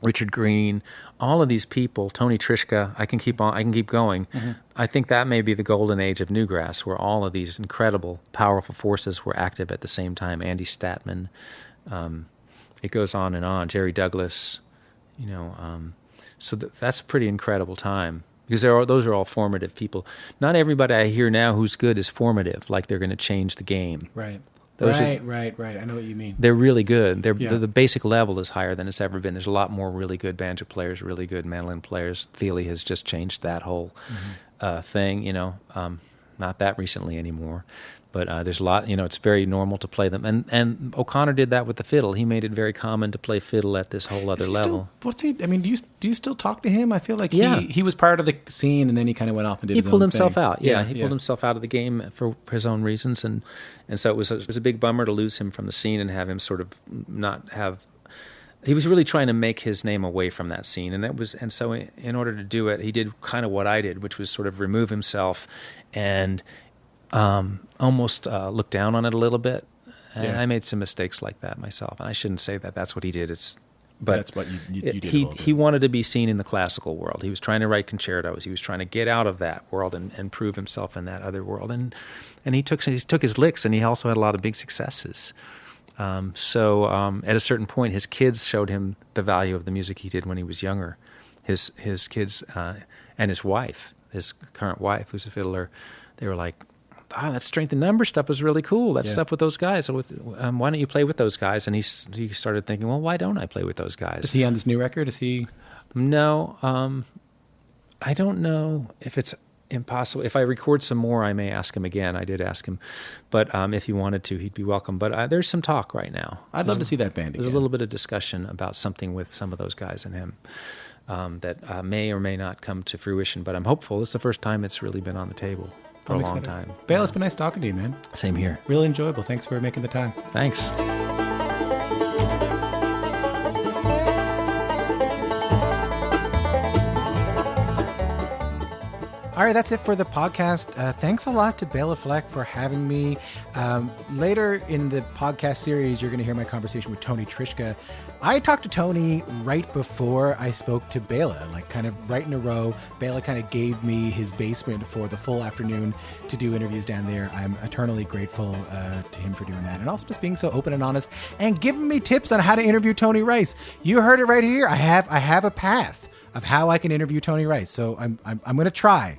Richard Green, all of these people, Tony Trischka, I can keep going. Mm-hmm. I think that may be the golden age of newgrass, where all of these incredible, powerful forces were active at the same time. Andy Statman, it goes on and on. Jerry Douglas, so that's a pretty incredible time. Because those are all formative people. Not everybody I hear now who's good is formative, like they're going to change the game. Right. Right. I know what you mean. They're really good. The basic level is higher than it's ever been. There's a lot more really good banjo players, really good mandolin players. Thiele has just changed that whole thing, not that recently anymore. But there's a lot, it's very normal to play them. And O'Connor did that with the fiddle. He made it very common to play fiddle at this whole other level. Do you still talk to him? I feel like he was part of the scene and then he kind of went off and did his own thing. He pulled himself out. He pulled himself out of the game for his own reasons. And so it was a big bummer to lose him from the scene and have him sort of not have... He was really trying to make his name away from that scene. And so in order to do it, he did kind of what I did, which was sort of remove himself and... almost look down on it a little bit. And I made some mistakes like that myself, and I shouldn't say that that's what he did. But that's what you did. He wanted to be seen in the classical world. He was trying to write concertos. He was trying to get out of that world and prove himself in that other world. And he took his licks, and he also had a lot of big successes. So at a certain point, his kids showed him the value of the music he did when he was younger. His kids and his wife, his current wife, who's a fiddler, they were like, that strength and number stuff was really cool. That stuff with those guys. So why don't you play with those guys? And he started thinking, well, why don't I play with those guys? Is he on this new record? Is he? No. I don't know if it's impossible. If I record some more, I may ask him again. I did ask him. But if he wanted to, he'd be welcome. But there's some talk right now. I'd love to see that band again. There's a little bit of discussion about something with some of those guys and him that may or may not come to fruition. But I'm hopeful. It's the first time it's really been on the table. For a long time. Béla, it's been nice talking to you, man. Same here. Really enjoyable. Thanks for making the time. Thanks. All right, that's it for the podcast. Thanks a lot to Béla Fleck for having me. Later in the podcast series, you're going to hear my conversation with Tony Trischka. I talked to Tony right before I spoke to Béla, like kind of right in a row. Béla kind of gave me his basement for the full afternoon to do interviews down there. I'm eternally grateful to him for doing that, and also just being so open and honest and giving me tips on how to interview Tony Rice. You heard it right here. I have a path of how I can interview Tony Rice. So I'm going to try.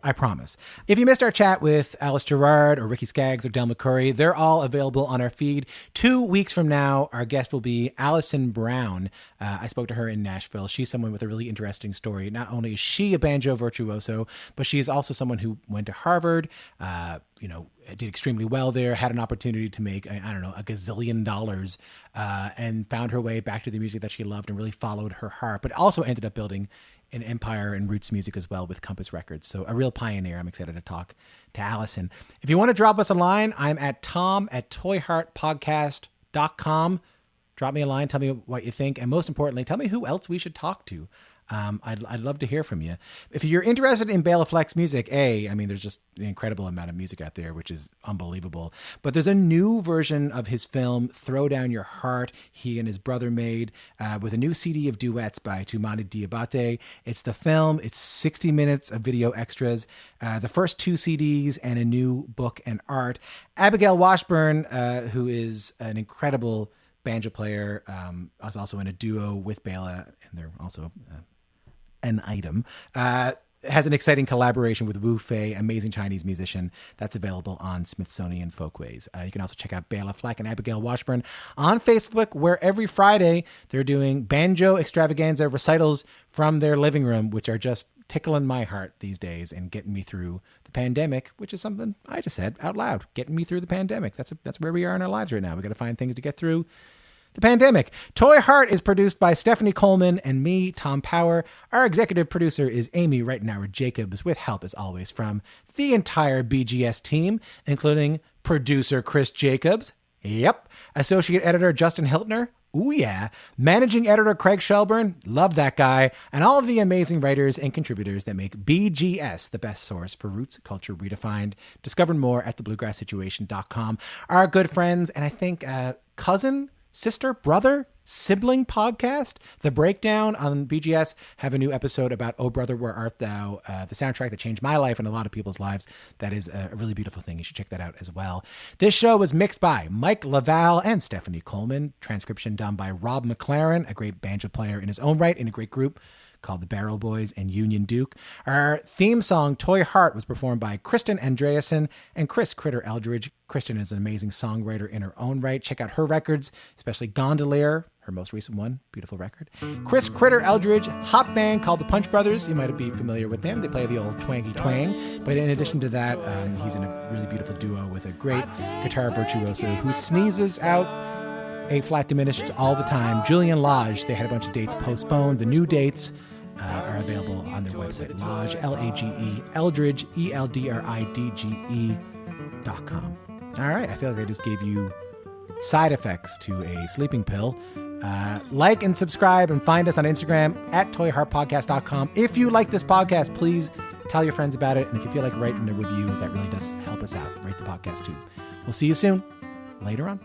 I promise. If you missed our chat with Alice Gerard or Ricky Skaggs or Del McCurry, they're all available on our feed. 2 weeks from now, our guest will be Allison Brown. I spoke to her in Nashville. She's someone with a really interesting story. Not only is she a banjo virtuoso, but she is also someone who went to Harvard, did extremely well there, had an opportunity to make, a gazillion dollars, and found her way back to the music that she loved and really followed her heart, but also ended up building an empire in roots music as well with Compass Records. So a real pioneer. I'm excited to talk to Allison. If you want to drop us a line, I'm at tom@toyheartpodcast.com. Drop me a line. Tell me what you think. And most importantly, tell me who else we should talk to. I'd love to hear from you. If you're interested in Béla Fleck's music, there's just an incredible amount of music out there, which is unbelievable. But there's a new version of his film, Throw Down Your Heart, he and his brother made, with a new CD of duets by Toumani Diabaté. It's the film. It's 60 minutes of video extras, the first 2 CDs, and a new book and art. Abigail Washburn, who is an incredible banjo player, was also in a duo with Béla, and they're also an item, has an exciting collaboration with Wu Fei, amazing Chinese musician, that's available on Smithsonian Folkways. You can also check out Béla Fleck and Abigail Washburn on Facebook, where every Friday they're doing banjo extravaganza recitals from their living room, which are just tickling my heart these days and getting me through the pandemic, which is something I just said out loud, getting me through the pandemic. That's where we are in our lives right now. We got to find things to get through the pandemic. Toy Heart is produced by Stephanie Coleman and me, Tom Power. Our executive producer is Amy Reitenauer Jacobs, with help as always from the entire BGS team, including producer Chris Jacobs. Yep. Associate editor Justin Hiltner. Ooh yeah. Managing editor Craig Shelburne. Love that guy. And all of the amazing writers and contributors that make BGS the best source for roots culture redefined. Discover more at thebluegrasssituation.com. Our good friends, and I think cousin, sister, brother, sibling podcast, The Breakdown on BGS, have a new episode about Oh Brother, Where Art Thou, the soundtrack that changed my life and a lot of people's lives. That is a really beautiful thing. You should check that out as well. This show was mixed by Mike Laval and Stephanie Coleman. Transcription done by Rob McLaren, a great banjo player in his own right in a great group called the Barrel Boys and Union Duke. Our theme song, Toy Heart, was performed by Kristen Andreasen and Chris Critter Eldridge. Kristen is an amazing songwriter in her own right. Check out her records, especially Gondolier, her most recent one. Beautiful record. Chris Critter Eldridge, hot band called the Punch Brothers. You might be familiar with them. They play the old twangy twang. But in addition to that, he's in a really beautiful duo with a great guitar virtuoso who sneezes out A flat diminished all the time. Julian Lage. They had a bunch of dates postponed. The new dates are available on their website, Lage, L-A-G-E, Eldridge, ELDRIDGE.com. All right, I feel like I just gave you side effects to a sleeping pill. Like and subscribe and find us on Instagram at toyheartpodcast.com. If you like this podcast, please tell your friends about it. And if you feel like writing a review, that really does help us out. Rate the podcast too. We'll see you soon. Later on.